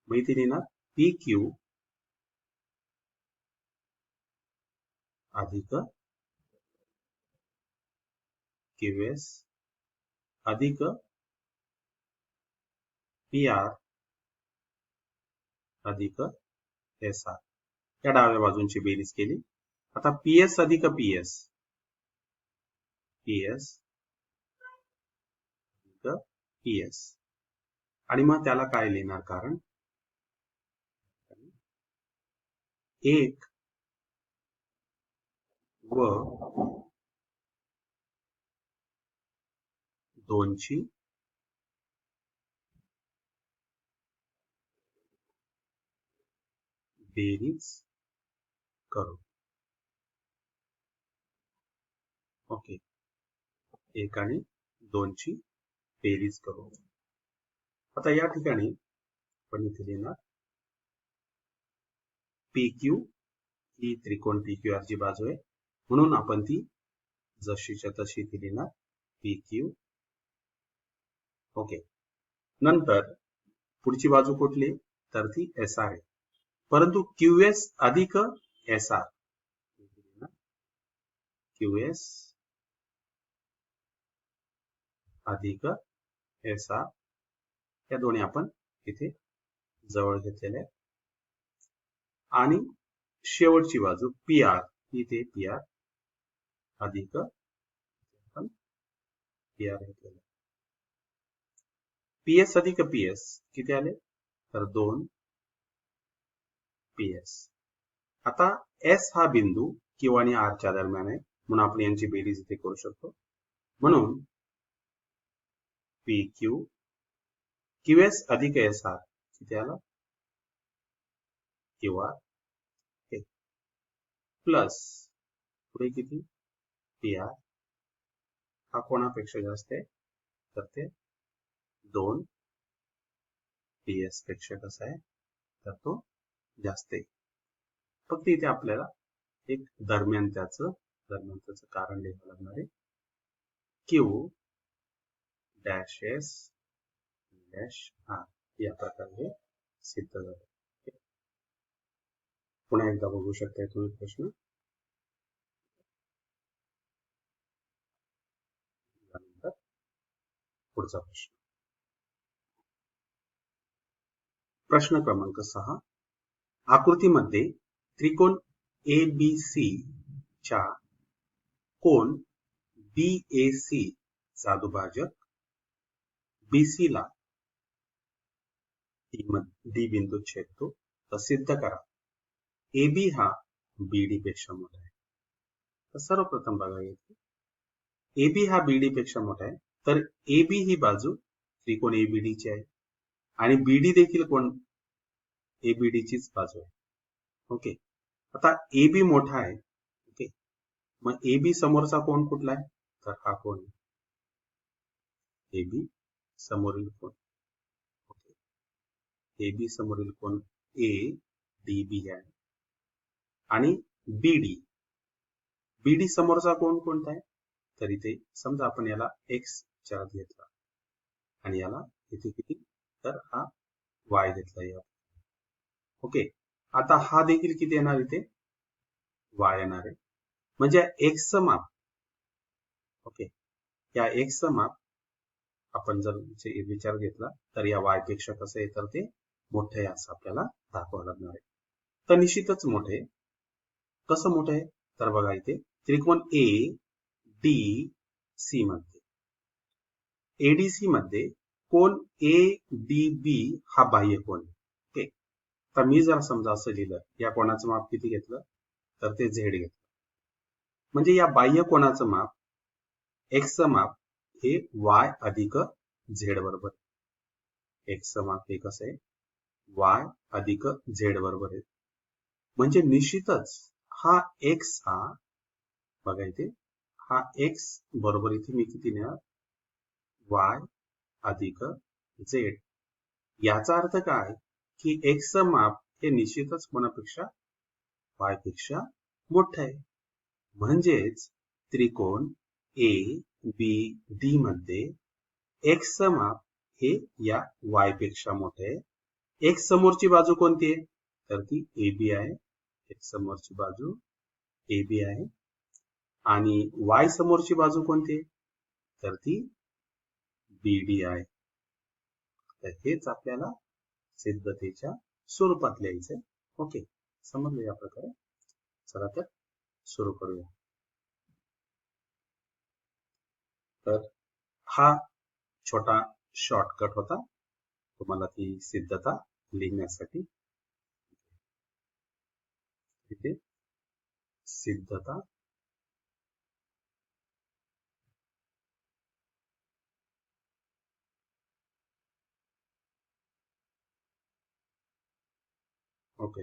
माहिती देणार PQ अधिक QS अधिक PR अधिक SR या डाव्या बाजूंची बेरीज केली. आता PS अधिक PS अधिक PS आणि मग त्याला काय लिहिणार? कारण 1 व 2 ची बेरीज करू. ओके, 1 आणि 2 ची बेरीज करू. आता या ठिकाणी आपण इथे लिहिणार PQ ही त्रिकोण PQR ची बाजू आहे म्हणून आपण ती जशीच्या तशी ती लिहिणार PQ. ओके, नंतर पुढची बाजू कुठली तर ती एस आर आहे. परंतु क्यूएस अधिक एस आर, क्यूएस अधिक एस आर या दोन्ही आपण इथे जवळ घेतलेल्या आहेत. आणि शेवटची बाजू पी आर, इथे पी आर अधिक आपण पी आर घेतलेला. पीएस अधिक पीएस किती आले तर 2 पीएस. आता एस हा बिंदू क्यू आणि आर च्या दरम्यान आहे म्हणून आपण यांची बेरीज इथे करू शकतो. म्हणून पी क्यू क्यूएस अधिक एस आर किती आला क्यू आर प्लस पुढे किती पी आर, हा कोणापेक्षा जास्त आहे तर ते 2 पीएस पेक्षा कसा आहे तर तो जास्त आहे. फक्त इथे आपल्याला एक दरम्यान त्याचं कारण लिहावं लागणार आहे. Q dash S dash R या प्रकारे सिद्ध झालं. पुन्हा एकदा बघू शकता तुम्ही प्रश्न. पुढचा प्रश्न, प्रश्न क्रमांक 6. आकृतीमध्ये त्रिकोण एबीसी च्या कोण बीएसी चा दुभाजक बीसी ला डी बिंदू छेदतो तर सिद्ध करा एबी हा बीडी पेक्षा मोठा आहे. तर सर्वप्रथम बघा येथे एबी हा बीडी पेक्षा मोठा आहे तर एबी ही बाजू त्रिकोण एबीडी ची आहे आणि बीडी देखील कोण एबीडी चीच बाजू आहे. ओके, आता एबी मोठा आहे. ओके, मग एबी समोरचा कोण कुठला आहे तर हा कोण एबी समोरील कोण. ओके, एबी समोरील कोण ए डी बी आहे आणि बीडी, बीडी समोरचा कोण कोणता आहे तर इथे समजा आपण याला एक्स चार्ज घेतला आणि याला इथे किती तर हा वाय घेतला या. ओके, आता हा देखील किती येणार इथे वाय येणार आहे. म्हणजे एक्सचं माप, ओके, या एक्सचं माप आपण जर विचार घेतला तर या वाय पेक्षा कसं आहे तर ते मोठं आहे असं आपल्याला दाखवावं लागणार आहे. तर निश्चितच मोठे. कसं मोठं आहे तर बघा इथे त्रिकोण ए डी सी मध्ये एडीसी मध्ये कोण ए डी बी हा बाह्य कोण. ओके, तर मी जर समजा असं लिहिलं या कोणाचं माप किती घेतलं तर ते झेड घेतलं. म्हणजे या बाह्य कोणाचं माप एक्सचं माप हे वाय अधिक झेड बरोबर. एक्सचं माप हे कसं आहे वाय अधिक झेड बरोबर आहे. म्हणजे निश्चितच हा एक्स हा बघा इथे हा एक्स बरोबर इथे मी किती लिहिणार वाय अधिक झेड. याचा अर्थ काय की एक्सचं माप हे निश्चितच कोणापेक्षा वाय पेक्षा मोठं आहे. म्हणजेच त्रिकोण ए बी डी मध्ये एक्सचं माप हे या वाय पेक्षा मोठे आहे. एक्स समोरची बाजू कोणती आहे तर ती एबी आहे. एक्स समोरची बाजू एबी आहे आणि वाय समोरची बाजू कोणती आहे तर ती बीडी आहे. तर हेच आपल्याला सिद्धतेच्या स्वरूपात लिहायचंय. ओके, समजलं या प्रकारे. चला तर सुरू करूया. तर हा छोटा शॉर्टकट होता तुम्हाला ती सिद्धता लिहिण्यासाठी. इथे सिद्धता ओके,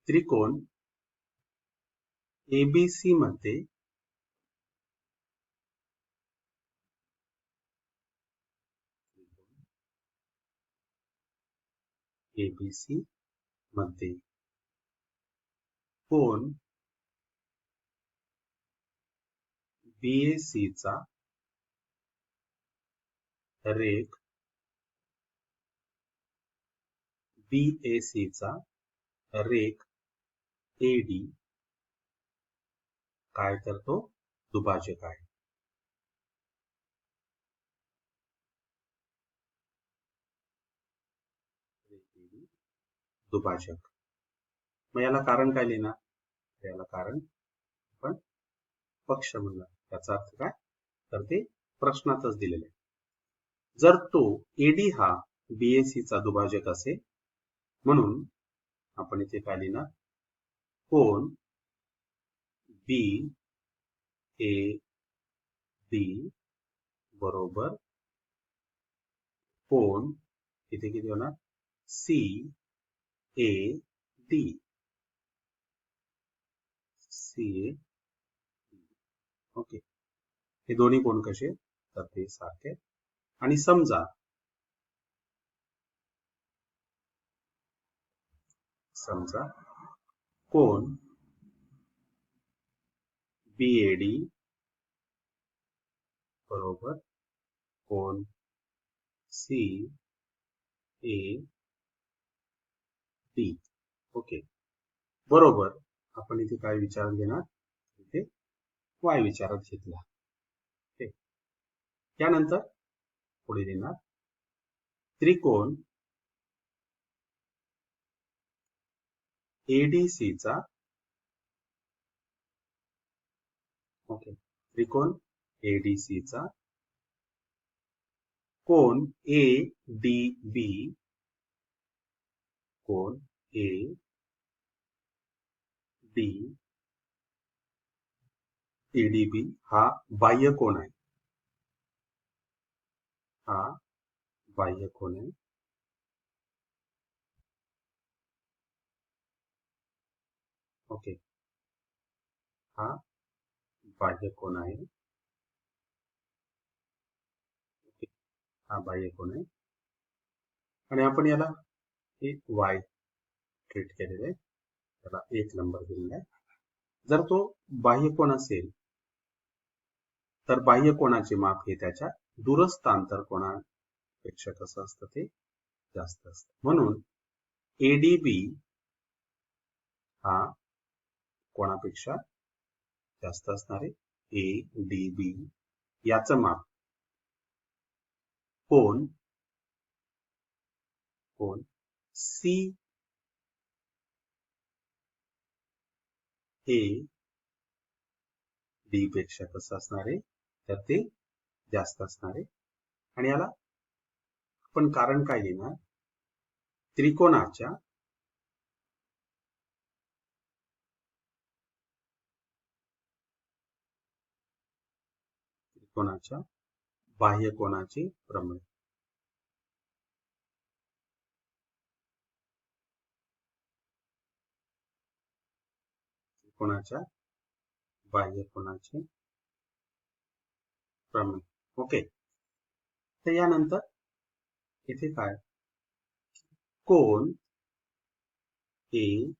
त्रिकोण एबीसी मध्ये एबीसी मध्ये कोण बीएसी चा रेख BAC चा रेख AD काय करतो? दुभाजक आहे. दुभाजक. मग याला कारण काय लिहिणार? याला कारण आपण पक्ष म्हणणार. याचा अर्थ काय? तर ते प्रश्नातच दिलेले आहे. जर तो AD हा BAC चा दुभाजक असेल, म्हणून आपण इथे काय लिहिणार? कोन BAD बरोबर कोन इथे किती होणार? CAD. ओके. हे दोन्ही कोण कसे? तर ते सारखे. आणि समजा कोन BAD बरोबर कोन CAD. ओके. बरोबर आपण इथे काय विचारात घेणार? इथे y विचारात घेतला. ओके. त्यानंतर पुढे देणार त्रिकोण ADC चा ओके त्रिकोण ADC चा कोन ADB कोन ADB हा बाह्य कोन आहे. हा बाह्य कोन आहे. ओके. हा बाह्य कोन आहे. ओके. हा बाह्य कोन आहे. आणि आपण याला एक y ट्रीट केलेले आहे. त्याला 1 नंबर दिलेला आहे. जर तो बाह्य कोन असेल तर बाह्य कोनाचे माप हे त्याच्या दूरस्थ आंतर कोनापेक्षा कसं असतं? ते जास्त असतं. म्हणून ADB हा कोणापेक्षा जास्त असणार आहे. ADB याचं माप कोन CAD पेक्षा कसं असणार आहे? तर ते जास्त असणार आहे. आणि याला आपण कारण काय लिहिणार? त्रिकोणाच्या बाह्य कोनाचे प्रमेय. त्रिकोणाच्या बाह्य कोनाचे प्रमेय. ओके. तर यानंतर इथे काय? कोन ADB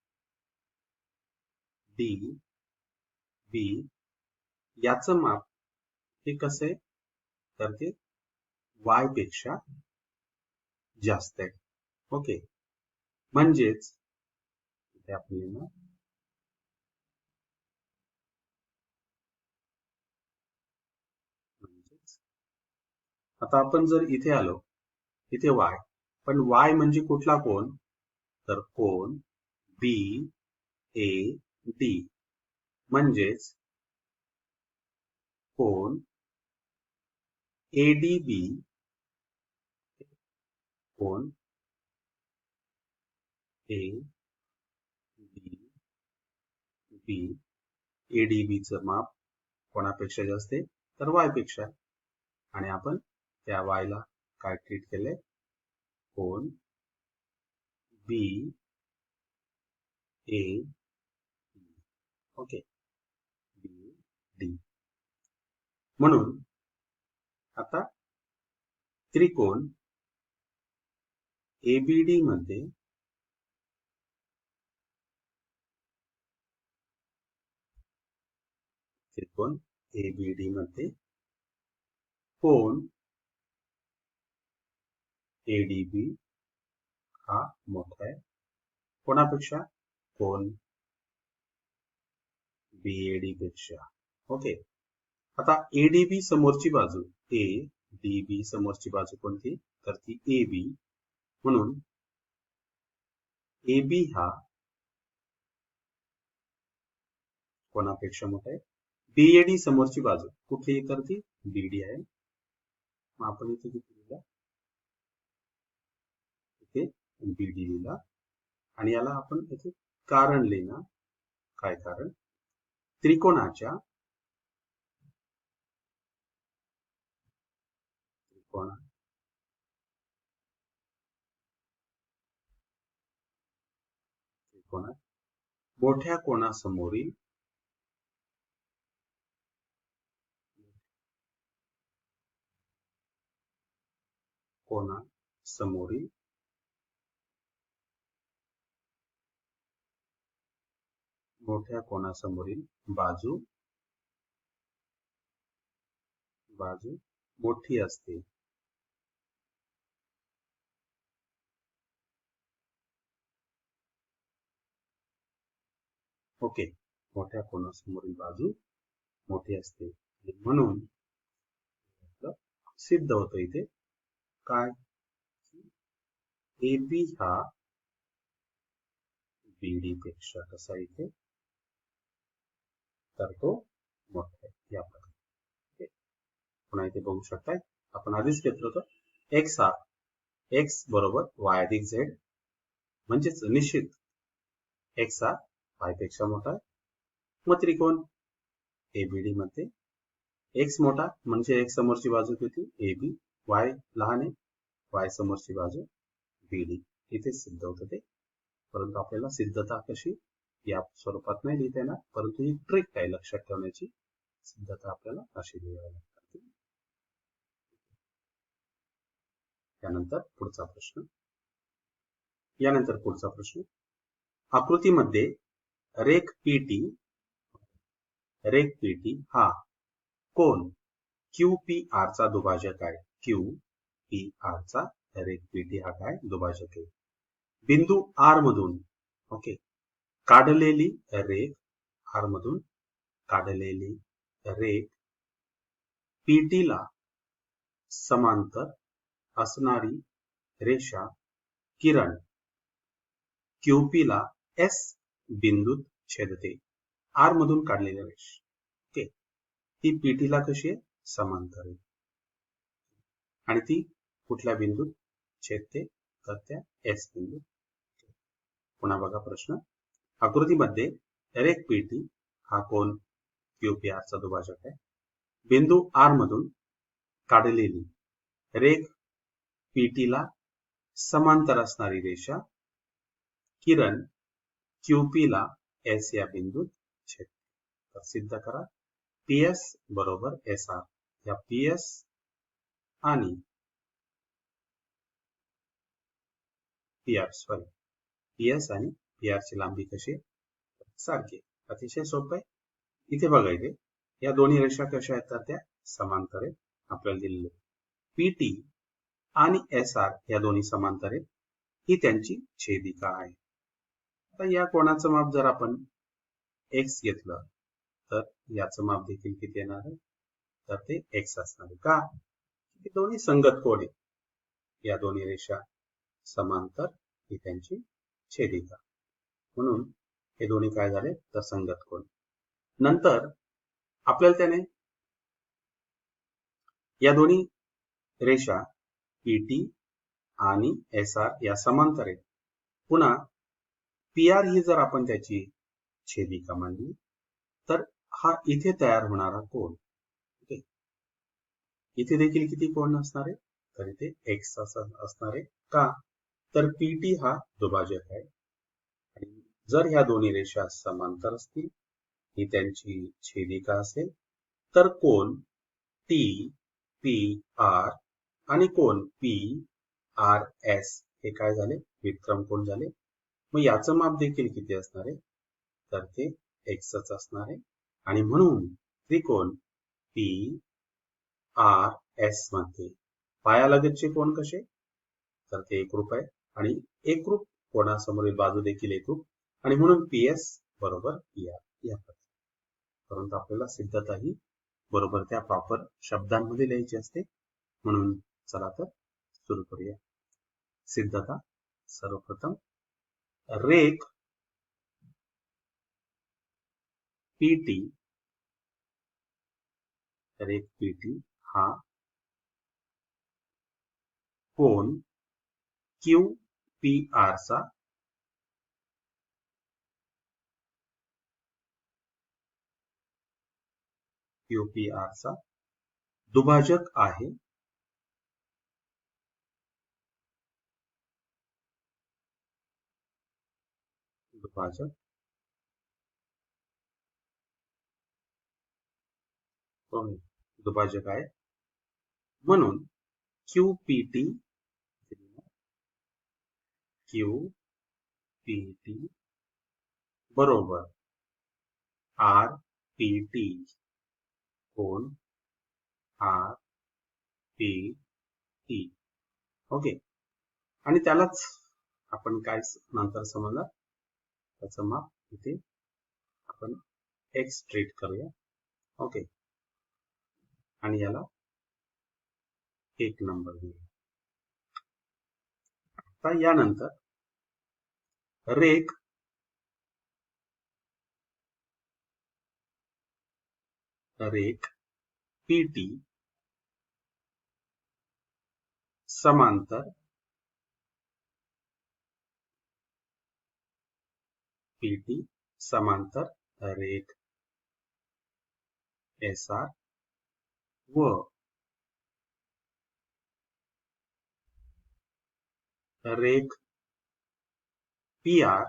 याचं माप हे कसं आहे? तर ते y पेक्षा जास्त आहे. ओके. म्हणजेच इथे आपण लिहिणार आता आपण जर इथे आलो, इथे y, पण y म्हणजे कुठला कोन? तर कोन BAD म्हणजेच कोन ADB कोन ADB चं माप कोणापेक्षा जास्त आहे? तर y पेक्षा. आणि आपण त्या y ला काय ट्रीट केलंय? कोन BAD. ओके. BAD. म्हणून आता त्रिकोण ABD मध्ये कोन एडीबी हा मोठा आहे कोणापेक्षा, कोन बीएडी पेक्षा. ओके. आता एडीबी समोरची बाजू, ए डीबी समोरची बाजू कोणती, तर ती एबी. म्हणून एबी हा कोणापेक्षा मोठा आहे. बीएडी समोरची बाजू कुठली, तर ती बीडी आहे. मग आपण इथे किती लिहिला, इथे बीडी लिहिला. आणि याला आपण इथे कारण लिहिणार. काय कारण, त्रिकोणाच्या त्रिकोणात मोठ्या कोणासमोरील कोणासमोरील मोठ्या कोणासमोरील बाजू मोठी असते. ओके. मोठ्या कोणासमोरील बाजू मोठी असते. म्हणून सिद्ध होतं इथे काय, एबी हा बीडी पेक्षा कसा इथे, तर तो मोठा आहे. या प्रकारे पुन्हा इथे बघू शकताय, आपण आधीच घेतलं होतं एक्स हा एक्स बरोबर वाय अधिक झेड, म्हणजेच निश्चित एक्स हा वाय पेक्षा मोठा आहे. मग त्रिकोण एबीडी मध्ये एक्स मोठा म्हणजे एक्स समोरची बाजू किती, एबी, वाय लहान आहे, वाय समोरची बाजू बीडी. इथे सिद्ध होतं ते. परंतु आपल्याला सिद्धता कशी या स्वरूपात नाही लिहिता येणार, परंतु ही ट्रिक आहे लक्षात ठेवण्याची. सिद्धता आपल्याला अशी लिहावी लागते. यानंतर पुढचा प्रश्न, आकृतीमध्ये रेख पीटी हा कोण QPR चा दुभाजक आहे. QPR चा रेख पीटी हा काय दुभाजक आहे. बिंदू आर मधून ओके काढलेली रेख पीटीला समांतर असणारी रेषा किरण QP ला S बिंदूत छेदते. आर मधून काढलेली रेषा ओके ती पीटीला कशी आहे, समांतर आहे. आणि ती कुठल्या बिंदूत छेदते, तर त्या S बिंदूत. पुन्हा बघा प्रश्न, आकृतीमध्ये रेख पीटी हा कोन QPR चा दुभाजक आहे. बिंदू आर मधून काढलेली रेख पीटीला समांतर असणारी रेषा किरण QPला S या बिंदूत छेदते. तर सिद्ध करा, PS बरोबर SR. या PS आणि PS आणि PR ची लांबी कशी सारखी, अतिशय सोपं आहे. इथे बघायचे या दोन्ही रेषा कशा आहेत, तर त्या समांतर आहेत. आपल्याला दिलेले PT आणि SR या दोन्ही समांतर आहेत, ही त्यांची छेदिका आहे. आता या कोणाचं माप जर आपण x घेतलं तर याचं माप देखील किती येणार आहे, तर ते x असणार आहे. का, हे दोन्ही संगत कोन आहे. या दोन्ही रेषा समांतर ही त्यांची छेदिका, म्हणून हे दोन्ही काय झाले, तर संगत कोन. नंतर आपल्याला त्याने या दोन्ही रेषा PT आणि SR या समांतर आहेत. पुन्हा PR ही जर आपण त्याची छेदिका मानली तर हा इथे तयार होणारा कोन ओके इथे देखील किती कोन असणार आहे, तर इथे x असणार आहे. का, तर PT हा दुभाजक आहे. आणि जर ह्या दोन्ही रेषा समांतर असतील, ही त्यांची छेदिका असेल, तर कोन TPR आणि कोन PRS हे काय झाले, विक्रम कोन झाले. मग याचं माप देखील किती असणार आहे, तर ते एक्सच असणार आहे. आणि म्हणून त्रिकोण PRS मध्ये पायालगतचे कोन कसे, तर ते एकरूप आहे आणि एकरूप कोणासमोरील बाजू देखील एकरूप आणि म्हणून PS बरोबर PR या प्रकारे. परंतु आपल्याला सिद्धता ही बरोबर त्या प्रॉपर शब्दांमध्ये लिहायची असते. म्हणून चला तर सुरू करूया. सिद्धता सर्वप्रथम रेख PT हा कोन QPR चा दुभाजक आहे. दुभाजक आहे म्हणून QPT बरोबर RPT कोन RPT. ओके. आणि त्यालाच आपण काय नंतर समजणार त्याचं माप इथे आपण X ट्रीट करूया. ओके. आणि याला 1 नंबर देऊया. आता यानंतर रेख PT समांतर रेख SR व रेख PR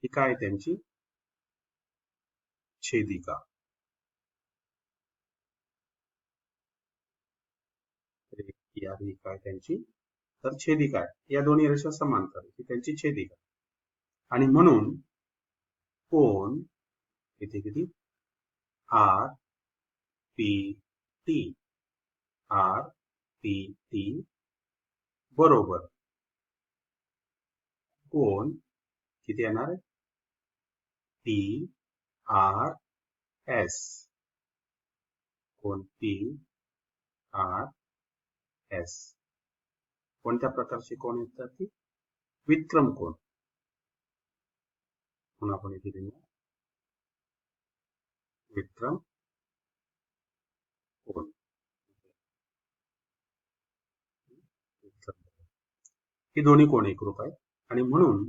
ही काय त्यांची छेदिका. रेख PR ही काय त्यांची तर छेदिका आहे. या दोन्ही रेषा समांतर ही त्यांची छेदिका आणि म्हणून कोन इथे किती RPT बरोबर कोन किती येणार आहे PRS. कोन PRS कोणत्या प्रकारचे कोन येतात ती विक्रम कोन. म्हणून आपण इथे लिहूया विक्रम कोन. ही दोन्ही कोन एकरूप आहेत आणि म्हणून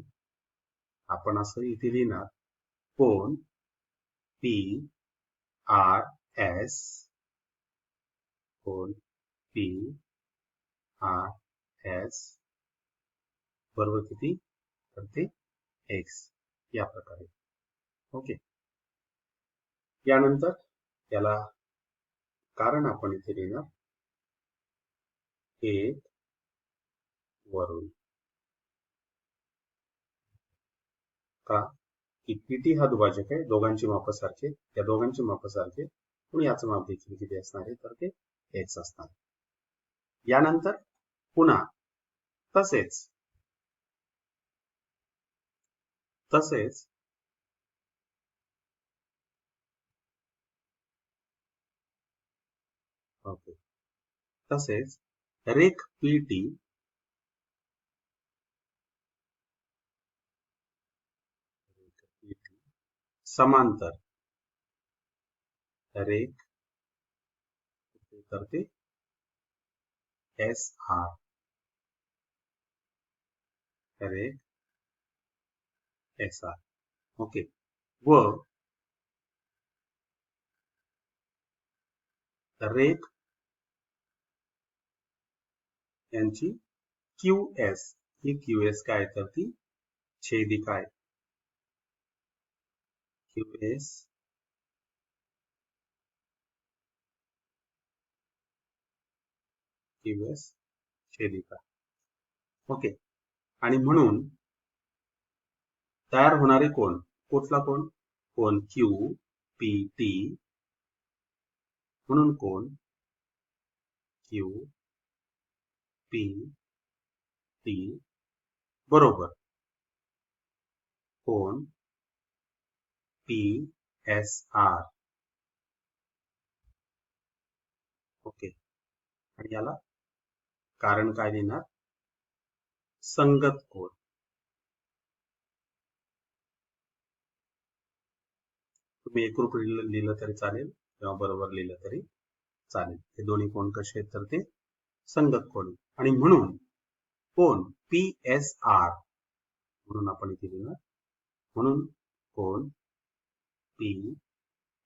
आपण असं इथे लिहिणार कोन PRS कोन PRS बरोबर किती तर ते X या प्रकारे. ओके. यानंतर याला कारण आपण इथे लिहिणार 1 वरून का की PT हा दुभाजक आहे. दोघांची माप सारखे त्या दोघांची माप सारखे म्हणून याचं माप देखील किती असणार आहे तर ते X असणार. यानंतर पुन्हा तसेच ओके. तसेच रेख PT समांतर रेख करते SR रेख SR. ओके. व रेख यांची QS ही QS काय तर ती छेदिका आहे. QS छेदिका. ओके. आणि म्हणून तयार होणारे कोन कुठला कोन QPT म्हणून कोन क्यू पी टी बरोबर कोन पी एस आर. ओके. आणि याला कारण काय देणार? संगत कोन. तुम्ही एकरूप लिहिलं तरी चालेल किंवा बरोबर लिहिलं तरी चालेल. हे दोन्ही कोन कसे आहेत तर ते संगत कोन. आणि म्हणून कोन पी एस आर म्हणून आपण इथे लिहिणार. म्हणून कोन पी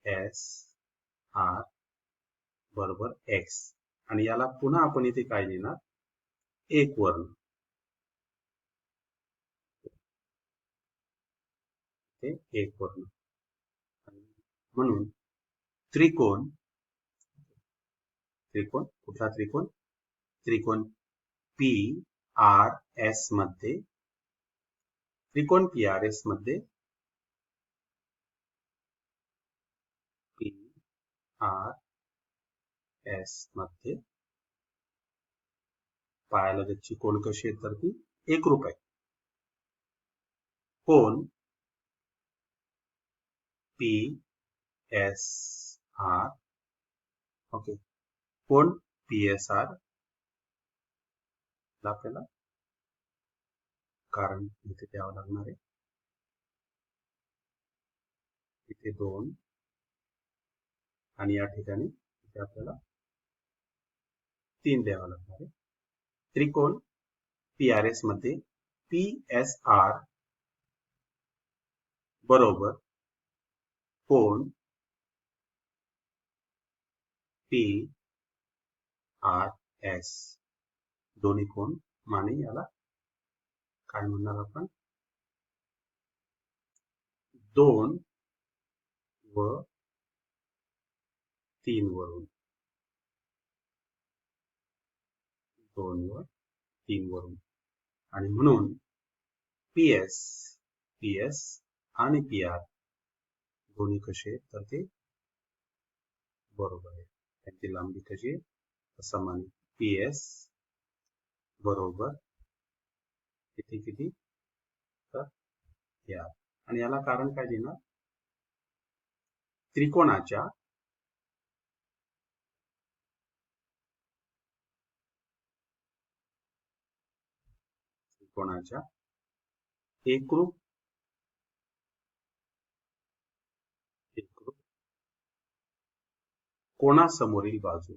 एस आर बरोबर एक्स. आणि याला पुन्हा आपण इथे काय लिहिणार? एक वर्ण. ते एक वर्ण. म्हणून त्रिकोण कुठला त्रिकोण? त्रिकोण पी आर एस मध्ये त्रिकोण पी आर एस मध्ये पी आर एस मध्ये पायालगतची कोण कशी आहेत तर ती एकरूप आहे. कोन पी एस आर. ओके. कोन पी एस आर आपल्याला कारण इथे द्यावं लागणार आहे. इथे 2 आणि या ठिकाणी इथे आपल्याला 3 द्यावं लागणार आहे. त्रिकोण पी आर एस मध्ये पी एस आर बरोबर कोन पी आर एस. दोन्ही कोन माने याला काय म्हणणार आपण? 2 व 3 वरून. 2 व 3 वरून. आणि म्हणून पी एस आणि पी आर दोन्ही कसे तर ते बरोबर आहे. त्यांची लांबी कशी समान. पी एस बरोबर किती किती तर या. आणि याला कारण काय देणार? त्रिकोणाच्या एकरूप कोणासमोरील बाजू.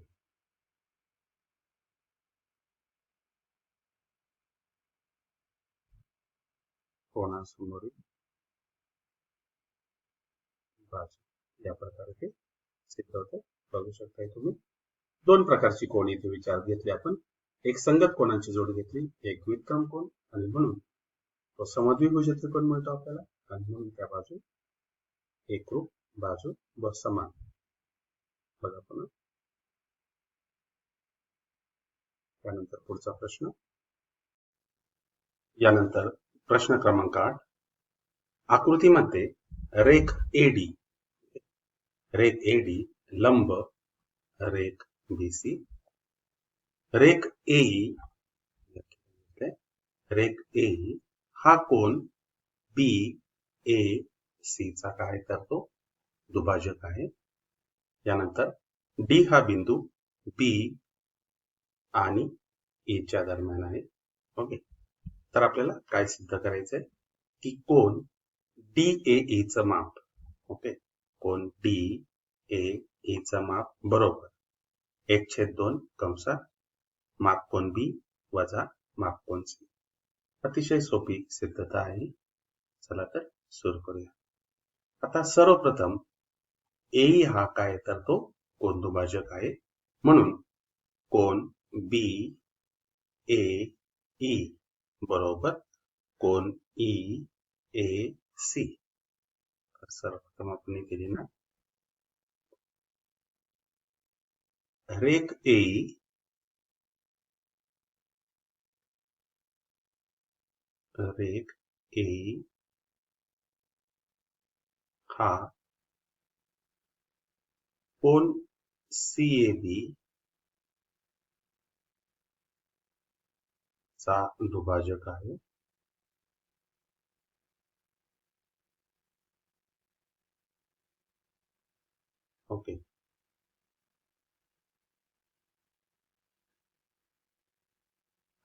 कोणासमोरील बाजू या प्रकारे ते सिद्ध होतं. बघू शकताय तुम्ही. 2 प्रकारची कोन इथे विचारात घेतली आपण. एक संगत कोनांची जोड घेतली, एक व्युत्क्रम कोन. आणि म्हणून तो समद्विभुज त्रिकोण मिळतो आपल्याला. आणि म्हणून त्या बाजू एकरूप बाजू व समान. बघा पुन्हा. त्यानंतर पुढचा प्रश्न. यानंतर प्रश्न क्रमांक 8. आकृतीमध्ये रेख एडी लंब रेख बीसी. रेख एई हा कोन बी ए सी चा काय तर तो दुभाजक आहे. यानंतर डी हा बिंदू बी आणि ए च्या दरम्यान आहे. ओके. तर आपल्याला काय सिद्ध करायचंय की कोन DAE चं माप. ओके. कोन DAE चं माप बरोबर 1/2 कंसात माप कोन बी वजा माप कोन सी. अतिशय सोपी सिद्धता आहे. चला तर सुरू करूया. आता सर्वप्रथम एई हा काय तर तो कोन दुभाजक आहे. म्हणून कोन बी ए ई बरोबर कोन ई ए सी. सर्वप्रथम आपण इथे लिहिणार रेख एई हा कोन CAB चा दुभाजक आहे. ओके.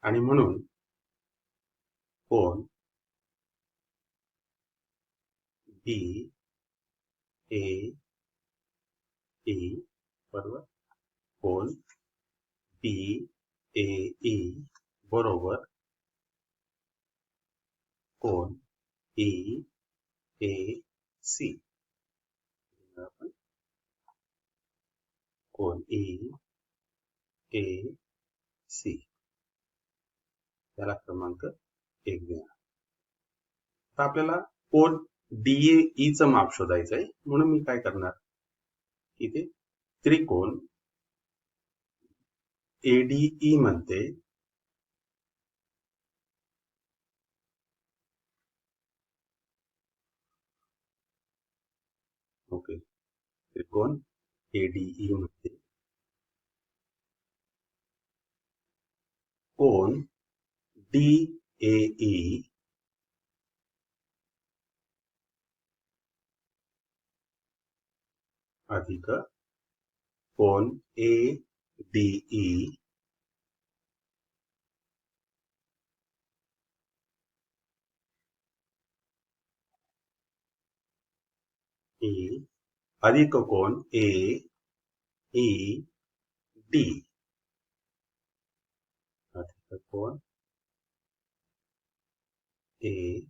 आणि म्हणून कोन BAE बरोबर कोन BAE बरोबर कोन EAC. आपण कोन EAC त्याला क्रमांक 1 देणार. तर आपल्याला कोन DAE चं माप शोधायचं आहे. म्हणून मी काय करणार, इथे त्रिकोण ADE मध्ये ओके त्रिकोण ADE मध्ये कोन DAE अधिक कोन ADE अधिक कोन AED अधिक कोन AED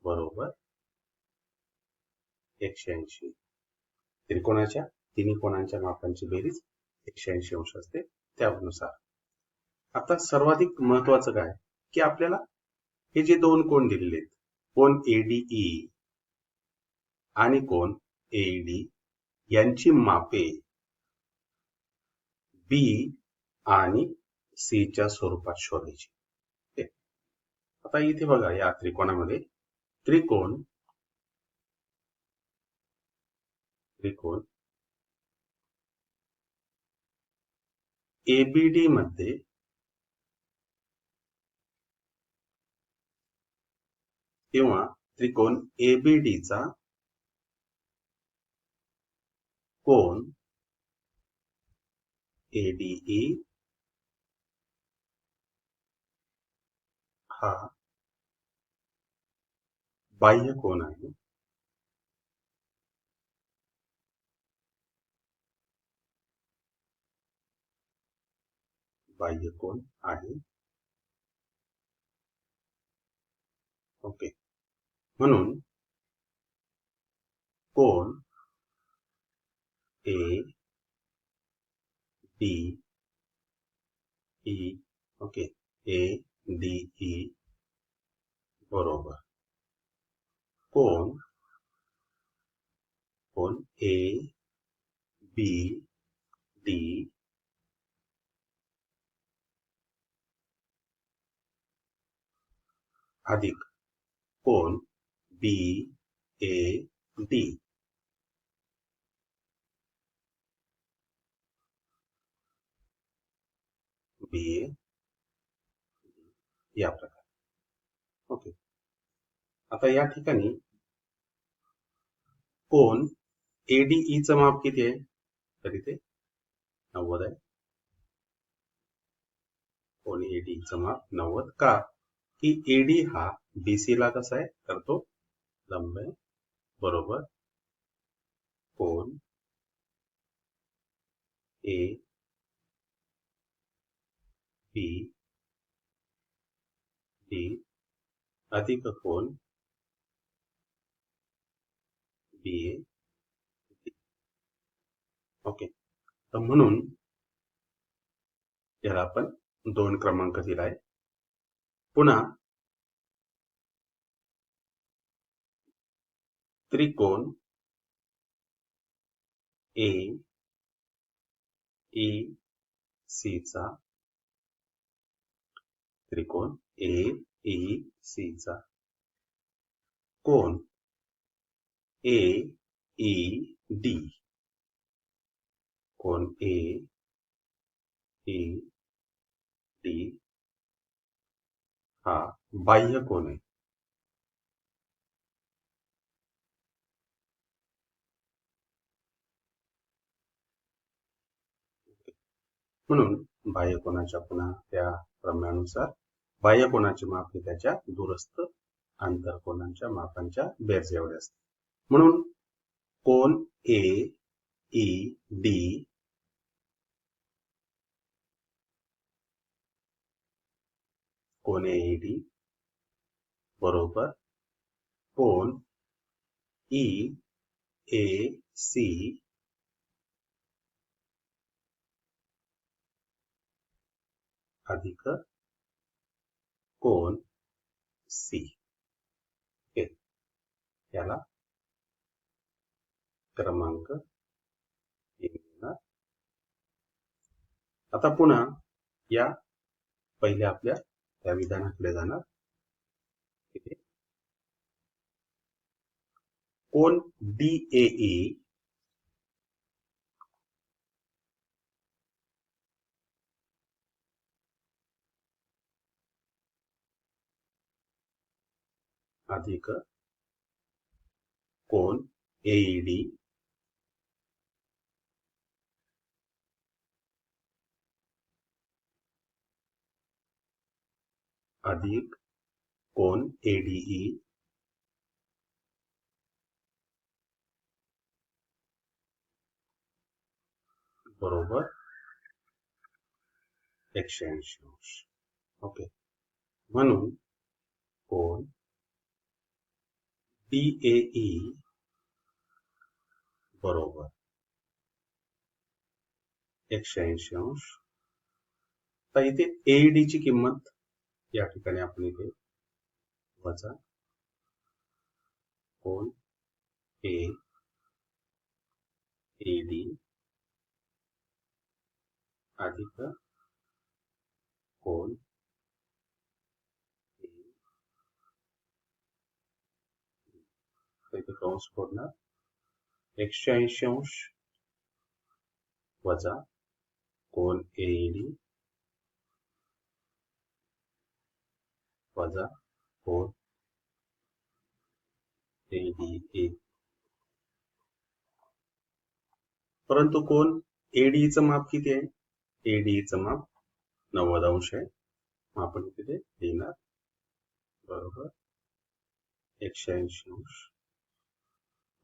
बरोबर 180. त्रिकोणाच्या तिन्ही कोणांच्या मापांची बेरीज 180 अंश असते त्यानुसार. आता सर्वाधिक महत्वाचं काय की आपल्याला हे जे दोन कोन दिलेले आहेत, कोन ADE आणि कोन AED यांची मापे B आणि C च्या स्वरूपात शोधायची. आता इथे बघा या त्रिकोणामध्ये त्रिकोण ABD मध्ये किंवा त्रिकोण ABD चा कोन ADE हा बाह्य कोन आहे. बाह्य कोन आहे. ओके. म्हणून कोन ADE ओके ADE बरोबर कोन ABD अधिक कोन BAD या प्रकारे. ओके. आता या ठिकाणी कोन ADE चं माप किती आहे, तर इथे 90 आहे. कोन ADE चं माप 90 का की AD हा BC ला कसा आहे तर तो लंब आहे बरोबर कोन ABD अधिक कोन BAD. ओके. तर म्हणून याला आपण 2 क्रमांक दिलाय. पुन्हा त्रिकोण AEC चा त्रिकोण AEC चा कोन AED, कोण AED हा बाह्य कोण आहे. म्हणून बाह्य कोनाच्या पुन्हा त्या प्रमेयानुसार बाह्य कोनाचे माप हे त्याच्या दूरस्थ आंतरकोनांच्या मापांच्या बेरजे एवढे असते. म्हणून कोन AED कोन AED बरोबर कोन EAC अधिक कोन C. याला क्रमांक 1 देणार. आता पुन्हा या पहिल्या आपल्या त्या विधानाकडे जाणार. कोन DAE अधिक कोन AED अधिक कोन ADE बरोबर 180 अंश. ओके. म्हणून कोन DAE बरोबर 180 अंश. तर इथे AED ची किंमत या ठिकाणी आपण इथे वजा कोन AED अधिक कोन इथे कंस फोडणार 180 अंश वजा कोन AED वजा कोन ADA. परंतु कोन ADE चं माप किती आहे. ADE चं माप 90 अंश आहे. मग आपण तिथे लिहिणार बरोबर 180 अंश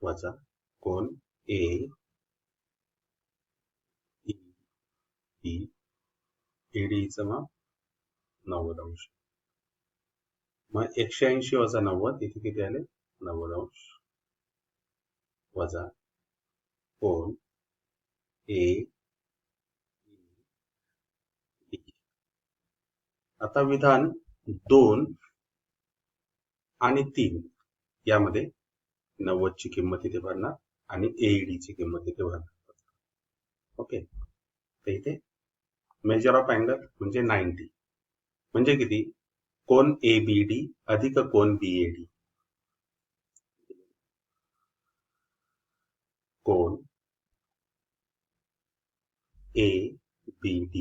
वजा कोन AED ADE चं माप 90 अंश. मग 180 वजा 90 इथे किती आले 90 अंश वजा कोन AED. आता विधान 2 आणि 3 यामध्ये 90 ची किंमत इथे भरणार आणि AED ची किंमत इथे भरणार. ओके. तर इथे मेजर ऑफ अँगल म्हणजे 90 म्हणजे किती कोन ABD अधिक कोन BAD. कोन ABD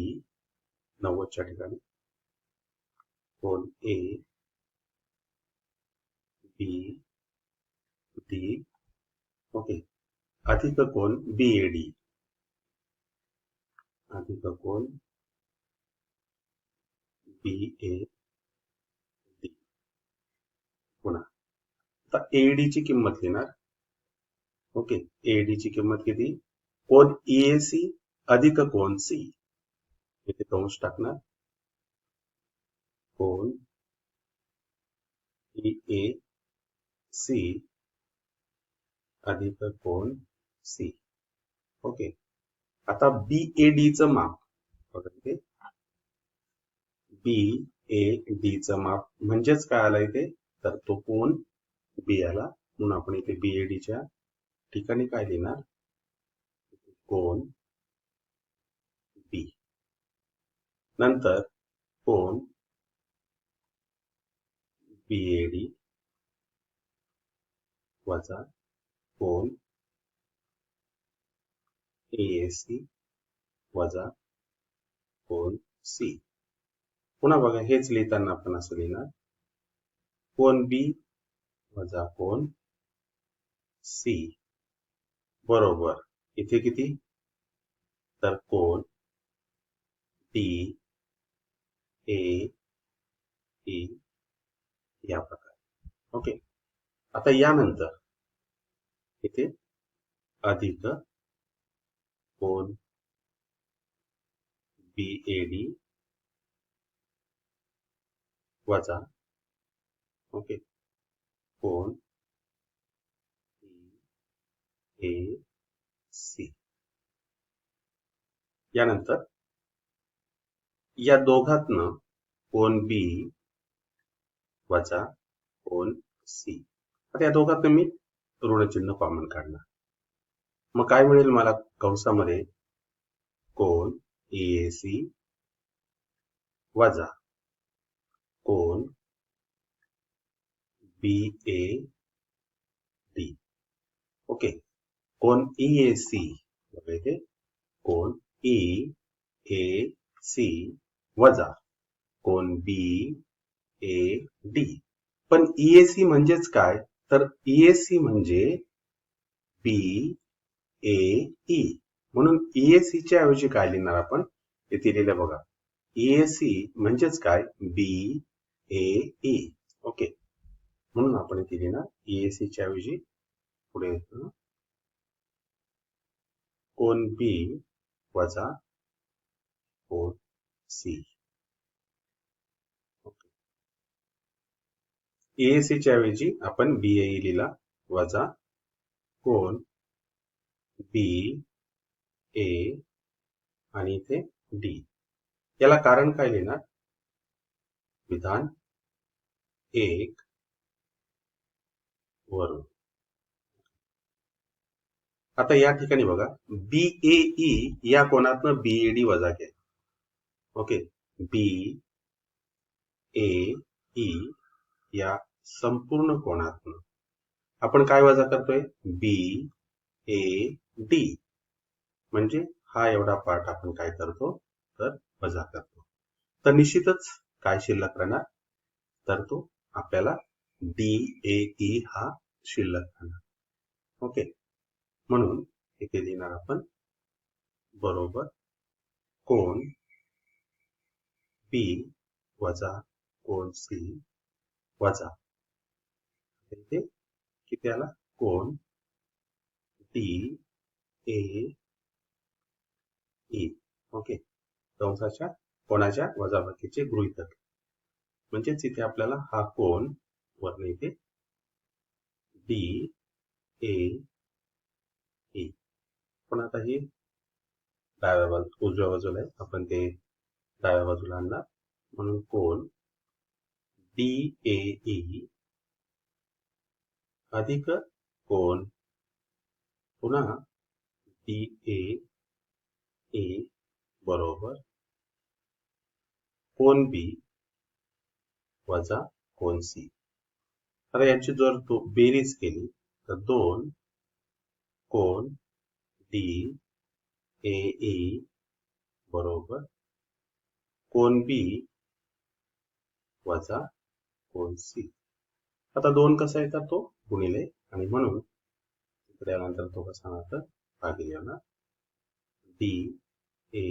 90 च्या ठिकाणी कोन ABD ओके अधिक कोन BAD अधिक कोन BAD. पुन्हा आता AED ची किंमत घेणार. ओके. AED ची किंमत किती कोन EAC अधिक कोन C. इथे कंस टाकणार कोन EAC अधिक कोन C. ओके. आता BAD चं माप बघा इथे BAD चं माप म्हणजेच काय आलं इथे तर तो कोन B आला. म्हणून आपण इथे BAD च्या ठिकाणी काय लिहिणार कोन B. नंतर कोन BAD वजा कोन एएसी वजा कोन सी. पुन्हा बघा हेच लिहिताना आपण असं लिहिणार कोन बी वजा कोन सी बरोबर इथे किती तर कोन डी ए ई या प्रकारे. ओके. आता यानंतर इथे अधिक कोन बीएडी वजा ओके कोन ए सी. यानंतर या दोघातनं कोन बी वजा कोन सी. आता या दोघातनं मी ऋणचिन्ह कॉमन काढणार. मग काय मिळेल मला कंसामध्ये कोन एसी वजा कोन बीएडी. ओके. कोन ईएसी बघा इथे कोन ईएसी वजा कोन बीएडी. पण ईएसी म्हणजेच काय तर ईएसी म्हणजे बीएई. म्हणून ईएसी च्या ऐवजी काय लिहिणार आपण इथे लिहिलं बघा ईएसी म्हणजेच काय बीएई. ओके. म्हणून आपण इथे लिहिणार ईएसी च्या ऐवजी पुढे येतो कोन बी वजा कोन सी. ओके. ईएसी च्या ऐवजी आपण बीएई लिहिला वजा कोन बी ए आणि इथे डी. याला कारण काय लिहिणार विधान 1 वरून. आता या ठिकाणी बघा बीएई या कोनातनं बीएडी वजा केलं. ओके. बीएई या संपूर्ण कोनातनं आपण काय वजा करतोय बीएडी. म्हणजे हा एवढा पार्ट आपण काय करतो तर वजा करतो. तर निश्चितच काय शिल्लक राहणार तर तो आपल्याला डीएई हा शिल्लक राहणार. ओके. म्हणून इथे लिहिणार आपण बरोबर कोन बी वजा कोन सी वजा इथे किती आला कोन डी ए ई. ओके. कंसाच्या कोणाच्या वजाबाकीचे गृहीतक म्हणजेच इथे आपल्याला हा कोन वरनं इथे डी ए ई. पण आता ही डाव्या बाजू उजव्या बाजूला आहे आपण ते डाव्या बाजूला आणणार. म्हणून कोन डी ए ई अधिक कोन पुन्हा डी ए ई बरोबर कोन बी वजा कोन सी. आता याची जर तो बेरीज केली तर 2 कोन डी ए ई बरोबर कोन बी वजा कोन सी. आता 2 कसा येतात तो गुणिले आणि म्हणून इकडे आल्यानंतर तो कसा होणार भागिले होणार डी ए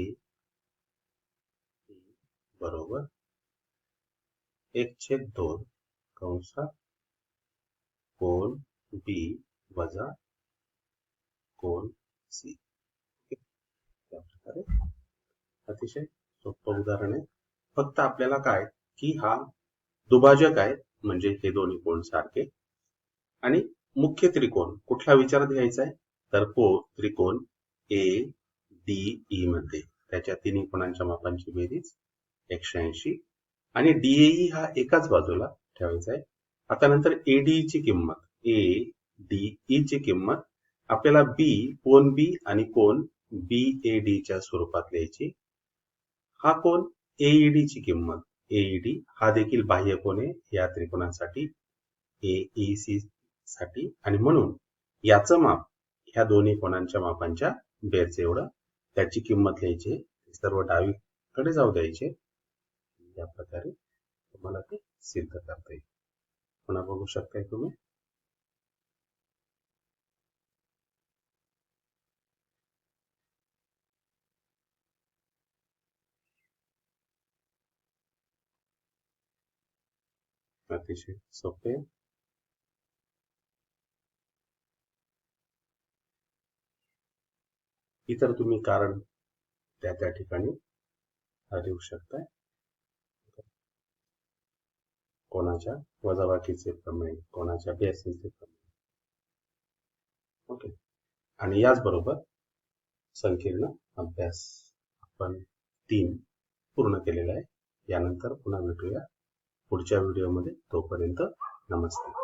बरोबर 1/2 कंसात कोन बी वजा कोन सी. त्या प्रकारे अतिशय सोपं उदाहरण आहे. फक्त आपल्याला काय की हा दुभाजक आहे म्हणजे हे दोन्ही कोन सारखे आणि मुख्य त्रिकोण कुठला विचारात घ्यायचा आहे तर त्रिकोण ए डी ई मध्ये त्याच्या तिन्ही कोणांच्या मापांची बेरीज 180 आणि डीएई हा एकाच बाजूला ठेवायचा आहे. आता नंतर एडीई ची किंमत एडीई ची किंमत आपल्याला कोन बी आणि कोन बीएडी च्या स्वरूपात लिहायची. हा कोन एईडी ची किंमत एईडी हा देखील बाह्य कोन आहे या त्रिकोणासाठी एईसी साठी आणि म्हणून याचं माप ह्या दोन्ही कोणांच्या मापांच्या बेरचं एवढं, त्याची किंमत लिहायची, सर्व डावीकडे जाऊ द्यायचे. या प्रकारे तुम्हाला ते सिद्ध करता येईल. पुन्हा बघू शकताय तुम्ही. अतिशय सोपे. इतर तुम्ही कारण त्या ठिकाणी लिहू शकताय. कोणाच्या वजाबाकीचे प्रमेय, कोणाच्या बेरजेचे प्रमेय. ओके. आणि याचबरोबर संकीर्ण अभ्यास आपण 3 पूर्ण केलेला आहे. यानंतर पुन्हा भेटूया पुढच्या व्हिडिओमध्ये. तोपर्यंत नमस्ते.